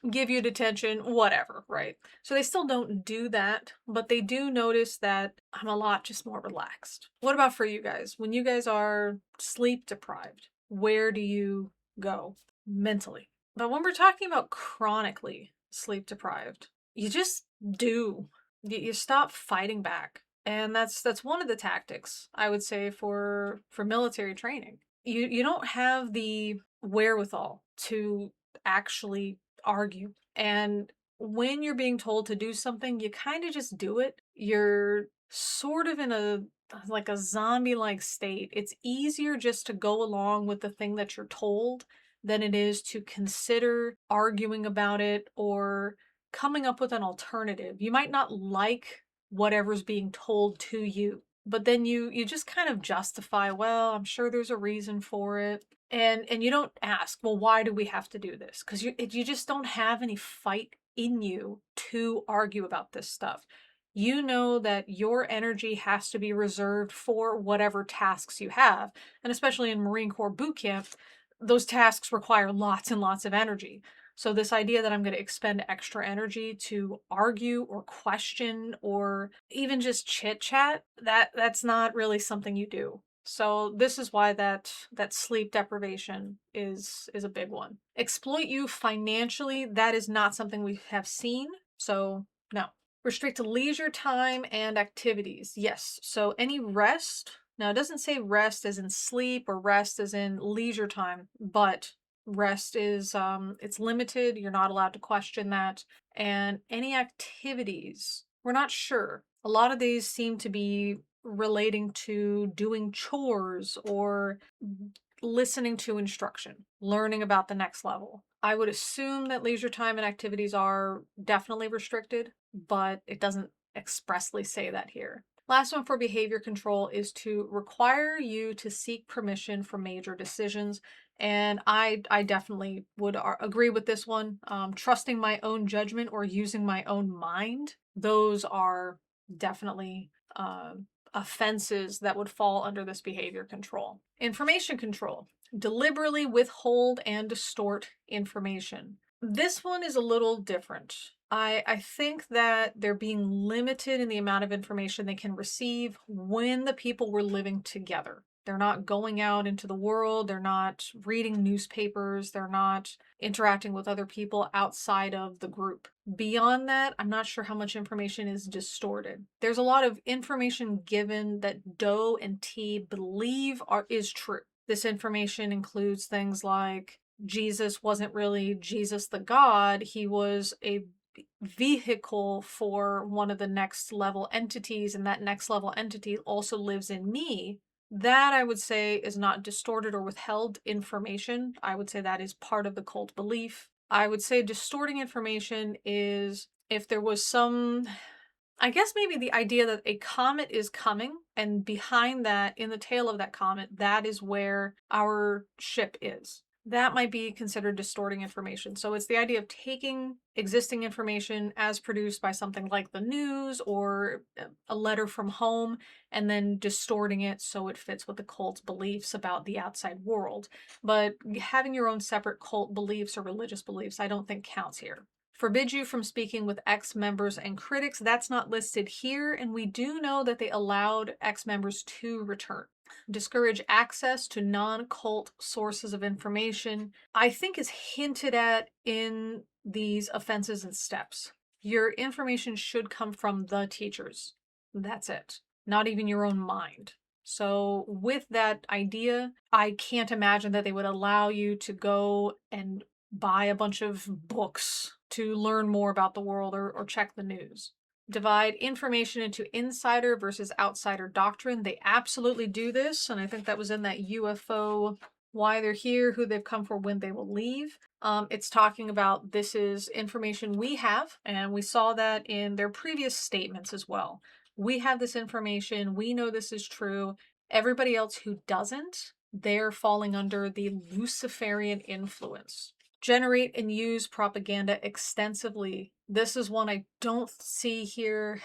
give you detention, whatever, right? So they still don't do that, but they do notice that I'm a lot just more relaxed. What about for you guys? When you guys are sleep deprived, where do you go mentally? But when we're talking about chronically sleep deprived, you just do. You stop fighting back. And that's one of the tactics I would say for military training. You don't have the wherewithal to actually argue. And when you're being told to do something, you kind of just do it. You're sort of in a like a zombie-like state. It's easier just to go along with the thing that you're told than it is to consider arguing about it or coming up with an alternative. You might not like whatever's being told to you, but then you just kind of justify, well, I'm sure there's a reason for it. And you don't ask, well, why do we have to do this? Because you just don't have any fight in you to argue about this stuff. You know that your energy has to be reserved for whatever tasks you have. And especially in Marine Corps boot camp, those tasks require lots and lots of energy. So this idea that I'm going to expend extra energy to argue or question or even just chit chat, that's not really something you do. So this is why that sleep deprivation is a big one. Exploit you financially, that is not something we have seen. So no. Restrict leisure time and activities. Yes. So any rest. Now it doesn't say rest as in sleep or rest as in leisure time, but rest is it's limited. You're not allowed to question that. And any activities, we're not sure. A lot of these seem to be relating to doing chores or listening to instruction, learning about the next level. I would assume that leisure time and activities are definitely restricted, but it doesn't expressly say that here. Last one for behavior control is to require you to seek permission for major decisions. And I definitely would agree with this one. Trusting my own judgment or using my own mind, those are definitely offenses that would fall under this behavior control. Information control. Deliberately withhold and distort information. This one is a little different. I think that they're being limited in the amount of information they can receive when the people were living together. They're not going out into the world. They're not reading newspapers. They're not interacting with other people outside of the group. Beyond that, I'm not sure how much information is distorted. There's a lot of information given that Doe and T believe is true. This information includes things like Jesus wasn't really Jesus the God. He was a vehicle for one of the next level entities, and that next level entity also lives in me. That I would say is not distorted or withheld information. I would say that is part of the cult belief. I would say distorting information is if there was some, I guess maybe the idea that a comet is coming, and behind that, in the tail of that comet, that is where our ship is. That might be considered distorting information. So it's the idea of taking existing information as produced by something like the news or a letter from home and then distorting it so it fits with the cult's beliefs about the outside world. But having your own separate cult beliefs or religious beliefs, I don't think counts here. Forbid you from speaking with ex-members and critics. That's not listed here, and we do know that they allowed ex-members to return. Discourage access to non-cult sources of information, I think is hinted at in these offenses and steps. Your information should come from the teachers. That's it. Not even your own mind. So with that idea, I can't imagine that they would allow you to go and buy a bunch of books to learn more about the world or check the news. Divide information into insider versus outsider doctrine. They absolutely do this, and I think that was in that UFO, why they're here, who they've come for, when they will leave. It's talking about this is information we have, and we saw that in their previous statements as well. We have this information, we know this is true. Everybody else who doesn't, they're falling under the Luciferian influence. Generate and use propaganda extensively. This is one I don't see here.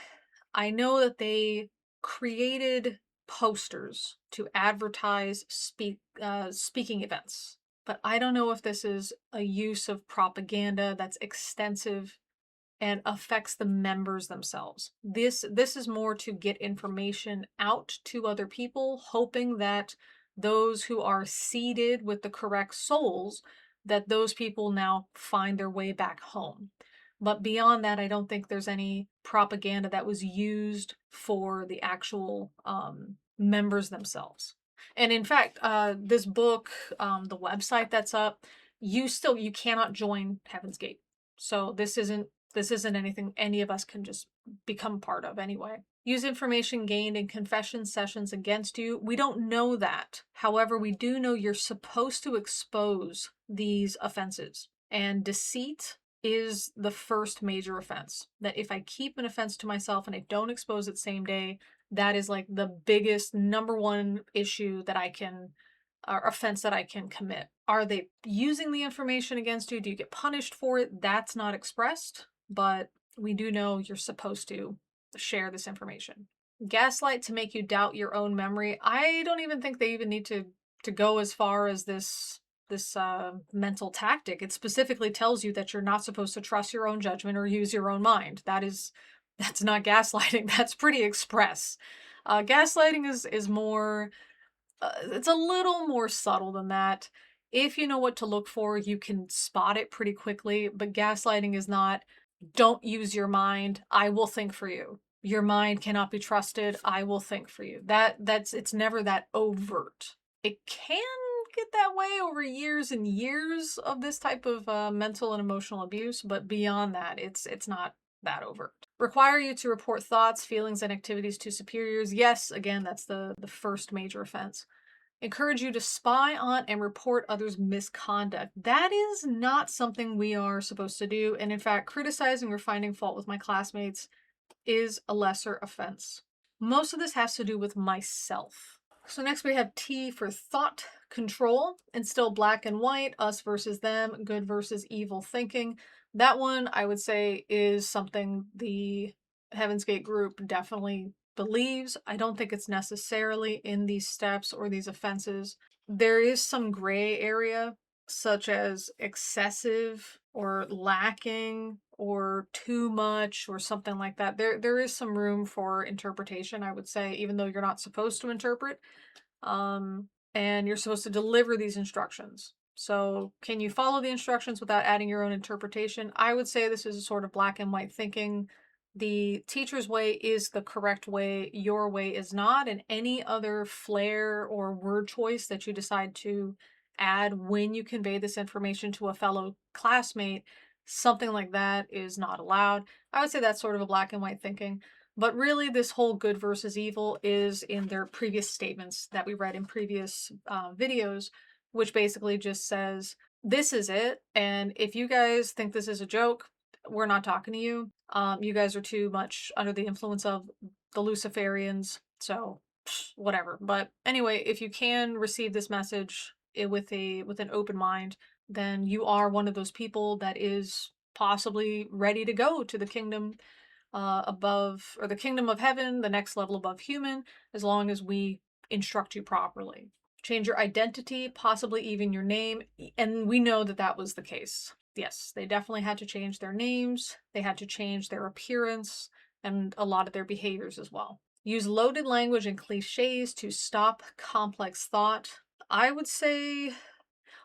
I know that they created posters to advertise speaking events, but I don't know if this is a use of propaganda that's extensive and affects the members themselves. This is more to get information out to other people, hoping that those who are seeded with the correct souls, that those people now find their way back home. But beyond that, I don't think there's any propaganda that was used for the actual members themselves. And in fact, this book, the website that's up, you cannot join Heaven's Gate. So this isn't anything any of us can just become part of anyway. Use information gained in confession sessions against you. We don't know that. However, we do know you're supposed to expose these offenses. And deceit is the first major offense. That if I keep an offense to myself and I don't expose it same day, that is like the biggest number one issue that I can, or offense that I can commit. Are they using the information against you? Do you get punished for it? That's not expressed, but we do know you're supposed to share this information. Gaslight to make you doubt your own memory. I don't even think they even need to go as far as this mental tactic. It specifically tells you that you're not supposed to trust your own judgment or use your own mind. That's not gaslighting. That's pretty express. Gaslighting is more. It's a little more subtle than that. If you know what to look for, you can spot it pretty quickly. But gaslighting is not. Don't use your mind. I will think for you. Your mind cannot be trusted. I will think for you. It's never that overt. It can get that way over years and years of this type of mental and emotional abuse, but beyond that, it's not that overt. Require you to report thoughts, feelings, and activities to superiors. Yes, again, that's the first major offense. Encourage you to spy on and report others' misconduct. That is not something we are supposed to do. And in fact, criticizing or finding fault with my classmates is a lesser offense. Most of this has to do with myself. So next we have T for thought control. Instill black and white, us versus them, good versus evil thinking. That one I would say is something the Heaven's Gate group definitely believes. I don't think it's necessarily in these steps or these offenses. There is some gray area, such as excessive or lacking or too much or something like that. There is some room for interpretation, I would say, even though you're not supposed to interpret. And you're supposed to deliver these instructions. So can you follow the instructions without adding your own interpretation? I would say this is a sort of black and white thinking. The teacher's way is the correct way, your way is not, and any other flair or word choice that you decide to add when you convey this information to a fellow classmate, something like that is not allowed. I would say that's sort of a black and white thinking. But really, this whole good versus evil is in their previous statements that we read in previous videos, which basically just says, this is it. And if you guys think this is a joke, we're not talking to you. You guys are too much under the influence of the Luciferians. So whatever. But anyway, if you can receive this message with an open mind, then you are one of those people that is possibly ready to go to the kingdom above, or the kingdom of heaven, the next level above human, as long as we instruct you properly. Change your identity, possibly even your name. And we know that that was the case. Yes, they definitely had to change their names. They had to change their appearance and a lot of their behaviors as well. Use loaded language and cliches to stop complex thought. I would say,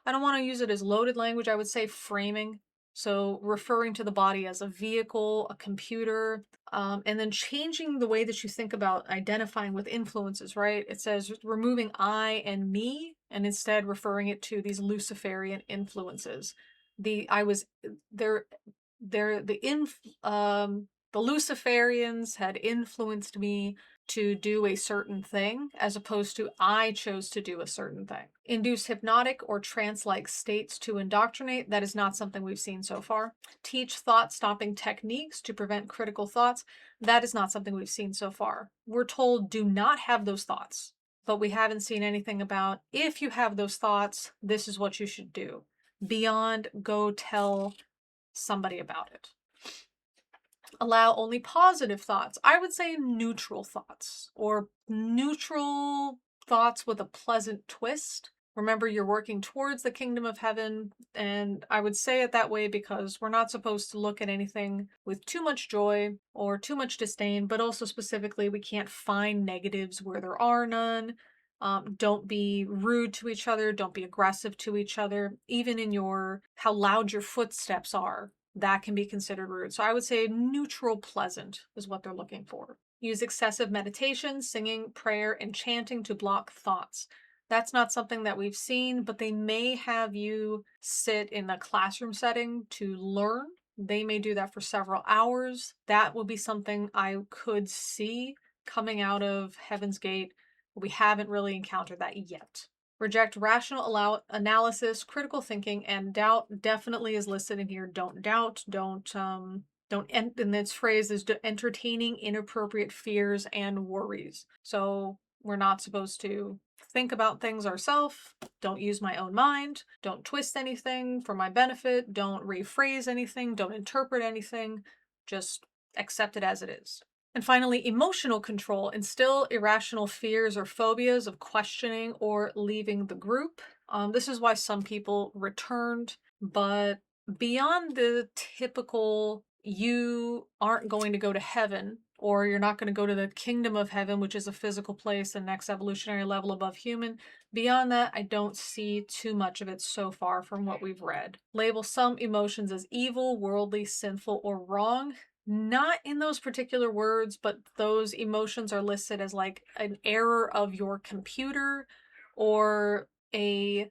I don't want to use it as loaded language. I would say framing. So referring to the body as a vehicle, a computer, and then changing the way that you think about identifying with influences, right? It says removing I and me, and instead referring it to these Luciferian influences. The Luciferians had influenced me to do a certain thing, as opposed to I chose to do a certain thing. Induce hypnotic or trance-like states to indoctrinate. That is not something we've seen so far. Teach thought-stopping techniques to prevent critical thoughts. That is not something we've seen so far. We're told do not have those thoughts, but we haven't seen anything about if you have those thoughts, this is what you should do. beyond go tell somebody about it. Allow only positive thoughts. I would say neutral thoughts, or neutral thoughts with a pleasant twist. Remember, you're working towards the kingdom of heaven, and I would say it that way because we're not supposed to look at anything with too much joy or too much disdain, but also specifically, we can't find negatives where there are none. Don't be rude to each other. Don't be aggressive to each other. Even in how loud your footsteps are, that can be considered rude. So I would say neutral, pleasant is what they're looking for. Use excessive meditation, singing, prayer, and chanting to block thoughts. That's not something that we've seen, but they may have you sit in a classroom setting to learn. They may do that for several hours. That would be something I could see coming out of Heaven's Gate. We haven't really encountered that yet. Reject rational analysis, critical thinking, and doubt definitely is listed in here. Don't doubt, and this phrase is entertaining inappropriate fears and worries. So we're not supposed to think about things ourselves. Don't use my own mind. Don't twist anything for my benefit. Don't rephrase anything. Don't interpret anything. Just accept it as it is. And finally, emotional control. Instill irrational fears or phobias of questioning or leaving the group. This is why some people returned, but beyond the typical, you aren't going to go to heaven, or you're not going to go to the kingdom of heaven, which is a physical place, the next evolutionary level above human. Beyond that, I don't see too much of it so far from what we've read. Label some emotions as evil, worldly, sinful, or wrong. Not in those particular words, but those emotions are listed as like an error of your computer or a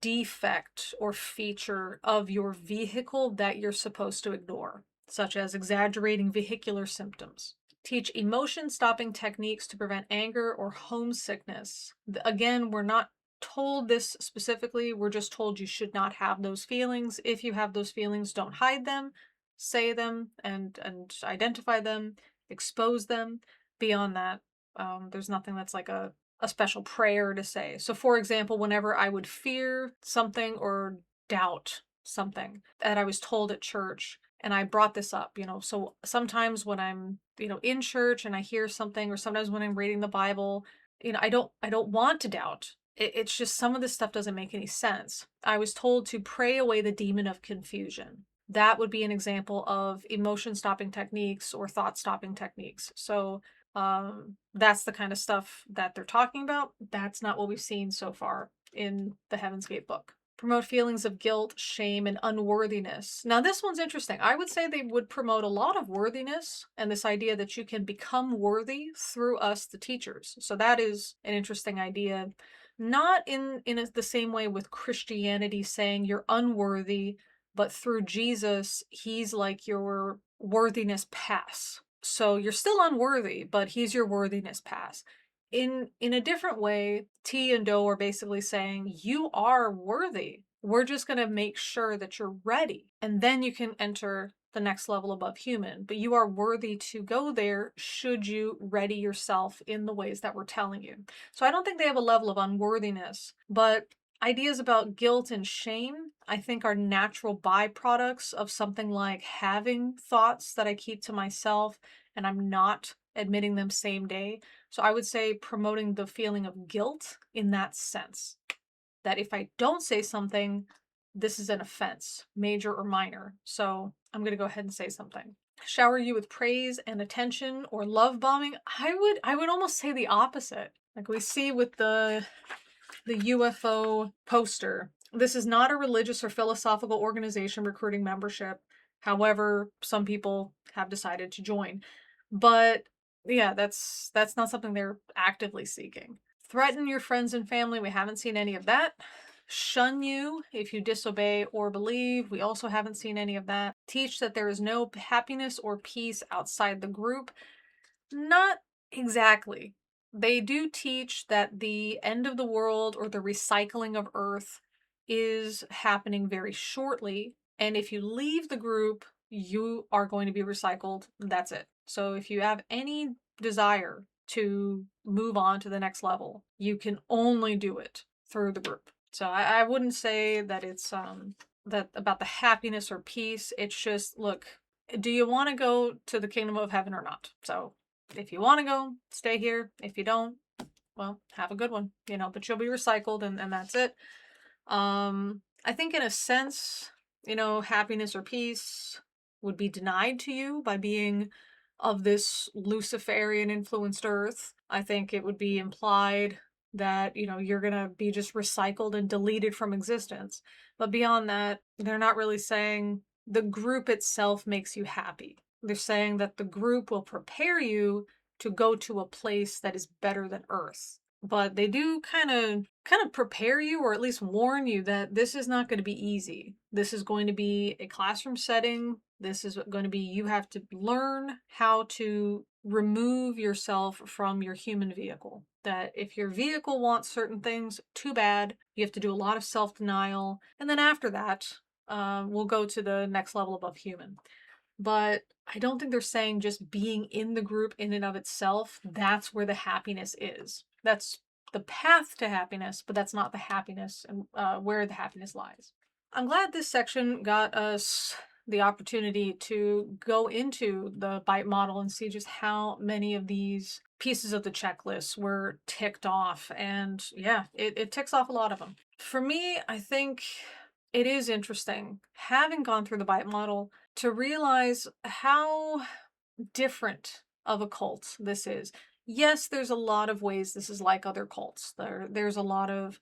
defect or feature of your vehicle that you're supposed to ignore, such as exaggerating vehicular symptoms. Teach emotion-stopping techniques to prevent anger or homesickness. Again, we're not told this specifically. We're just told you should not have those feelings. If you have those feelings, don't hide them. Say them and identify them. Expose them. Beyond that, there's nothing that's like a special prayer to say. So, for example, whenever I would fear something or doubt something that I was told at church, and I brought this up, so sometimes when I'm, in church and I hear something, or sometimes when I'm reading the Bible, I don't want to doubt. It's just some of this stuff doesn't make any sense. I was told to pray away the demon of confusion. That would be an example of emotion stopping techniques or thought stopping techniques. So that's the kind of stuff that they're talking about. That's not what we've seen so far in the Heaven's Gate book. Promote feelings of guilt, shame, and unworthiness. Now, this one's interesting. I would say they would promote a lot of worthiness and this idea that you can become worthy through us, the teachers. So that is an interesting idea. Not in the same way with Christianity saying you're unworthy, but through Jesus, he's like your worthiness pass. So you're still unworthy, but he's your worthiness pass. In a different way, T and Do are basically saying you are worthy. We're just going to make sure that you're ready, and then you can enter the next level above human. But you are worthy to go there should you ready yourself in the ways that we're telling you. So I don't think they have a level of unworthiness, but ideas about guilt and shame, I think, are natural byproducts of something like having thoughts that I keep to myself and I'm not admitting them same day. So I would say promoting the feeling of guilt in that sense. That if I don't say something, this is an offense, major or minor. So I'm going to go ahead and say something. Shower you with praise and attention or love bombing. I would almost say the opposite. Like we see with the UFO poster. This is not a religious or philosophical organization recruiting membership. However, some people have decided to join. But yeah, that's not something they're actively seeking. Threaten your friends and family. We haven't seen any of that. Shun you if you disobey or believe. We also haven't seen any of that. Teach that there is no happiness or peace outside the group. Not exactly. They do teach that the end of the world or the recycling of Earth is happening very shortly. And if you leave the group, you are going to be recycled. That's it. So if you have any desire to move on to the next level, you can only do it through the group. So I wouldn't say that it's that about the happiness or peace. It's just, look, do you want to go to the kingdom of heaven or not? So if you want to go, stay here. If you don't, well, have a good one, but you'll be recycled, and that's it. I think in a sense, happiness or peace would be denied to you by being of this Luciferian influenced earth. I think it would be implied that, you're gonna be just recycled and deleted from existence. But beyond that, they're not really saying the group itself makes you happy. They're saying that the group will prepare you to go to a place that is better than Earth. But they do kind of prepare you, or at least warn you, that this is not going to be easy. This is going to be a classroom setting. This is going to be, you have to learn how to remove yourself from your human vehicle. That if your vehicle wants certain things, too bad. You have to do a lot of self-denial. And then after that, we'll go to the next level above human. But I don't think they're saying just being in the group in and of itself, that's where the happiness is. That's the path to happiness, but that's not the happiness and where the happiness lies. I'm glad this section got us the opportunity to go into the bite model and see just how many of these pieces of the checklist were ticked off. And yeah, it ticks off a lot of them. For me, I think it is interesting, having gone through the bite model, to realize how different of a cult this is. Yes, there's a lot of ways this is like other cults. There's a lot of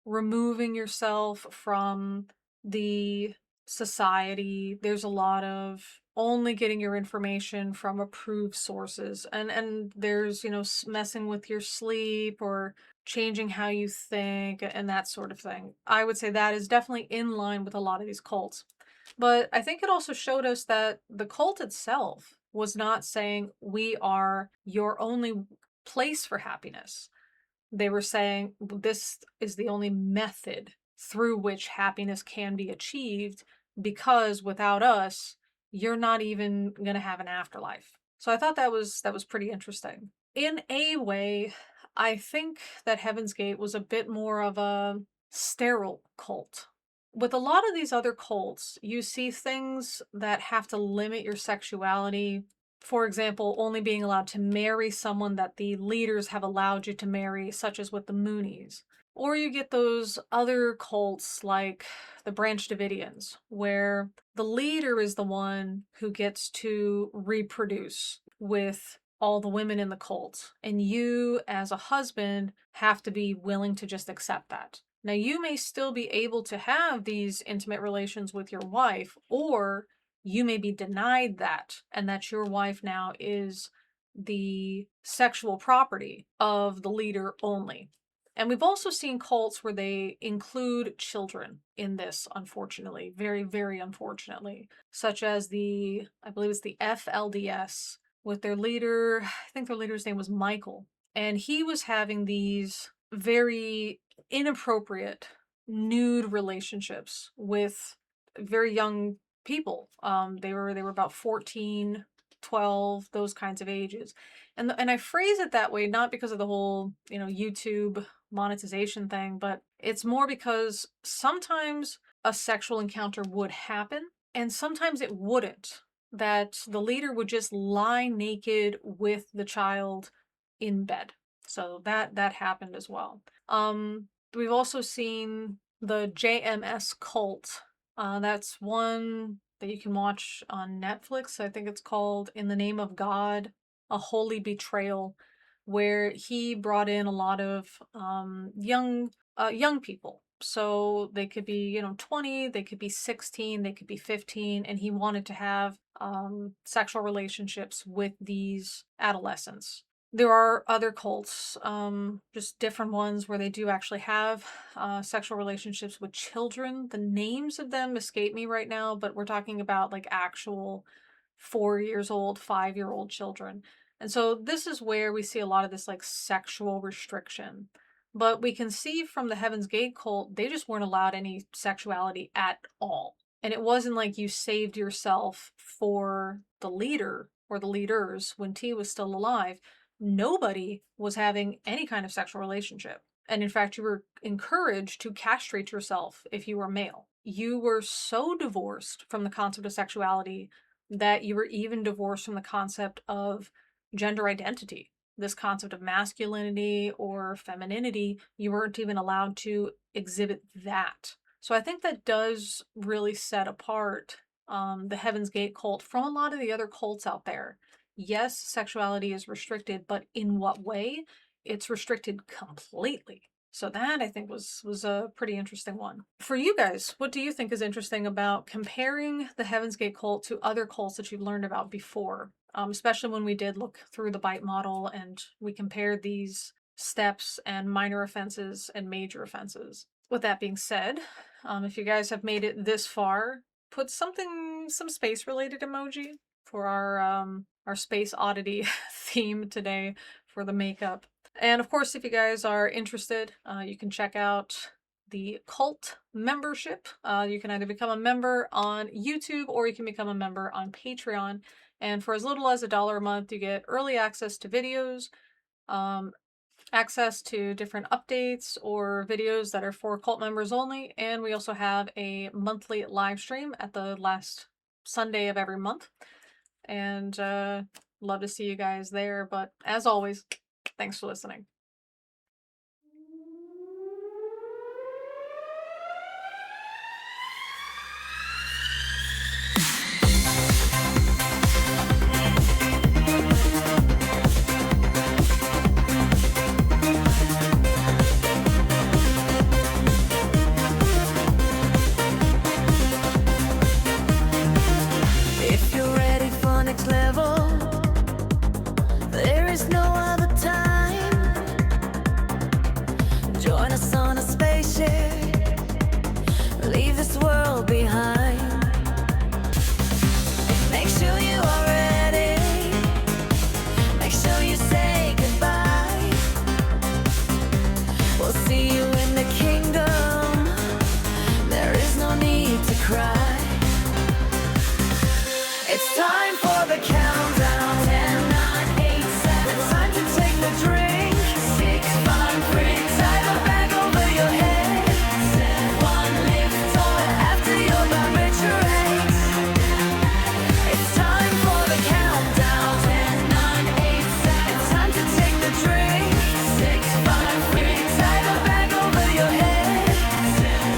removing yourself from the society. There's a lot of only getting your information from approved sources, and there's, messing with your sleep or changing how you think and that sort of thing. I would say that is definitely in line with a lot of these cults. But I think it also showed us that the cult itself was not saying we are your only place for happiness. They were saying this is the only method through which happiness can be achieved, because without us, you're not even going to have an afterlife. So I thought that was pretty interesting. In a way, I think that Heaven's Gate was a bit more of a sterile cult. With a lot of these other cults, you see things that have to limit your sexuality. For example, only being allowed to marry someone that the leaders have allowed you to marry, such as with the Moonies. Or you get those other cults like the Branch Davidians, where the leader is the one who gets to reproduce with all the women in the cult. And you, as a husband, have to be willing to just accept that. Now, you may still be able to have these intimate relations with your wife, or you may be denied that, and that your wife now is the sexual property of the leader only. And we've also seen cults where they include children in this, unfortunately, very, very unfortunately, such as I believe it's the FLDS, with their leader, I think their leader's name was Michael, and he was having these very inappropriate nude relationships with very young people. They were about 14, 12, those kinds of ages. And I phrase it that way not because of the whole, YouTube monetization thing, but it's more because sometimes a sexual encounter would happen and sometimes it wouldn't. That the leader would just lie naked with the child in bed. So that happened as well. We've also seen the JMS cult. That's one that you can watch on Netflix. I think it's called In the Name of God, A Holy Betrayal, where he brought in a lot of young people. So they could be, 20, they could be 16, they could be 15, and he wanted to have sexual relationships with these adolescents. There are other cults, just different ones where they do actually have sexual relationships with children. The names of them escape me right now, but we're talking about like actual 4 years old, 5-year old children. And so this is where we see a lot of this like sexual restriction. But we can see from the Heaven's Gate cult, they just weren't allowed any sexuality at all. And it wasn't like you saved yourself for the leader or the leaders when T was still alive. Nobody was having any kind of sexual relationship. And in fact, you were encouraged to castrate yourself if you were male. You were so divorced from the concept of sexuality that you were even divorced from the concept of gender identity. This concept of masculinity or femininity, you weren't even allowed to exhibit that. So I think that does really set apart the Heaven's Gate cult from a lot of the other cults out there. Yes, sexuality is restricted, but in what way? It's restricted completely. So that I think was a pretty interesting one. For you guys, what do you think is interesting about comparing the Heaven's Gate cult to other cults that you've learned about before? Especially when we did look through the bite model and we compared these steps and minor offenses and major offenses. With that being said, if you guys have made it this far, put some space related emoji for our space oddity theme today for the makeup. And of course, if you guys are interested, you can check out the cult membership. You can either become a member on YouTube or you can become a member on Patreon. And for as little as $1 a month, you get early access to videos, access to different updates or videos that are for cult members only. And we also have a monthly live stream at the last Sunday of every month. And love to see you guys there. But as always, thanks for listening. If you're ready for next level, there is no other time. Join us on a spaceship, leave this world behind. Make sure you are ready, make sure you say goodbye. We'll see you in the kingdom, there is no need to cry. It's time for the countdown. 10, 9, 8, 7. It's time to take the drink. 6, 5, 3. Tie the bag over your head. 1, lift off after your barbiturates. It's time for the countdown. 10, 9, 8, 7. It's time to take the drink. 6, 5, 3. Tie the bag over your head.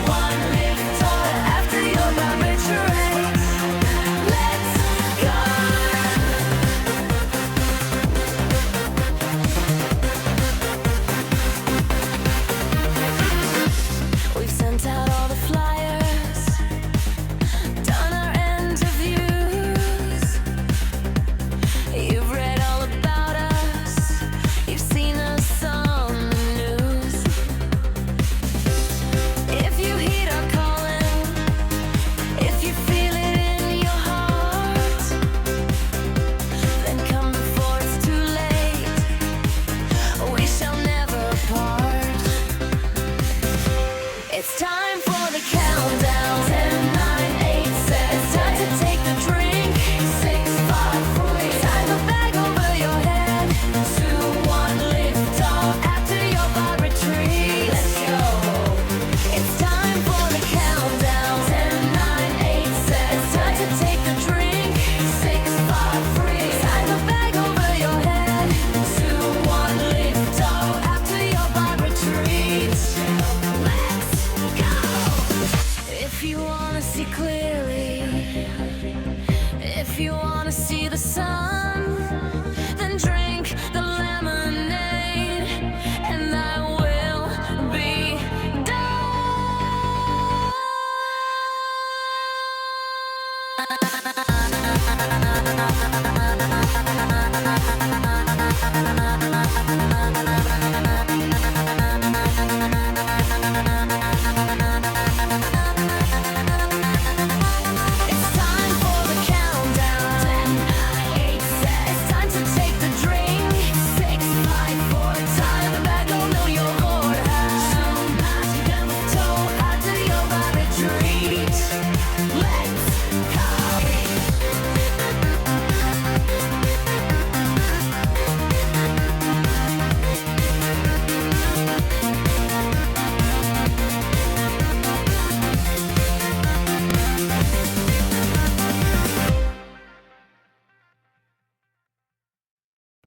1, lift off after your barbiturates. Let's go. We've sent out all the flyers, done our interviews. You've read all about us, you've seen us on the news. If you heed our calling, if you feel it in your heart, then come before it's too late. We shall never part. It's time for the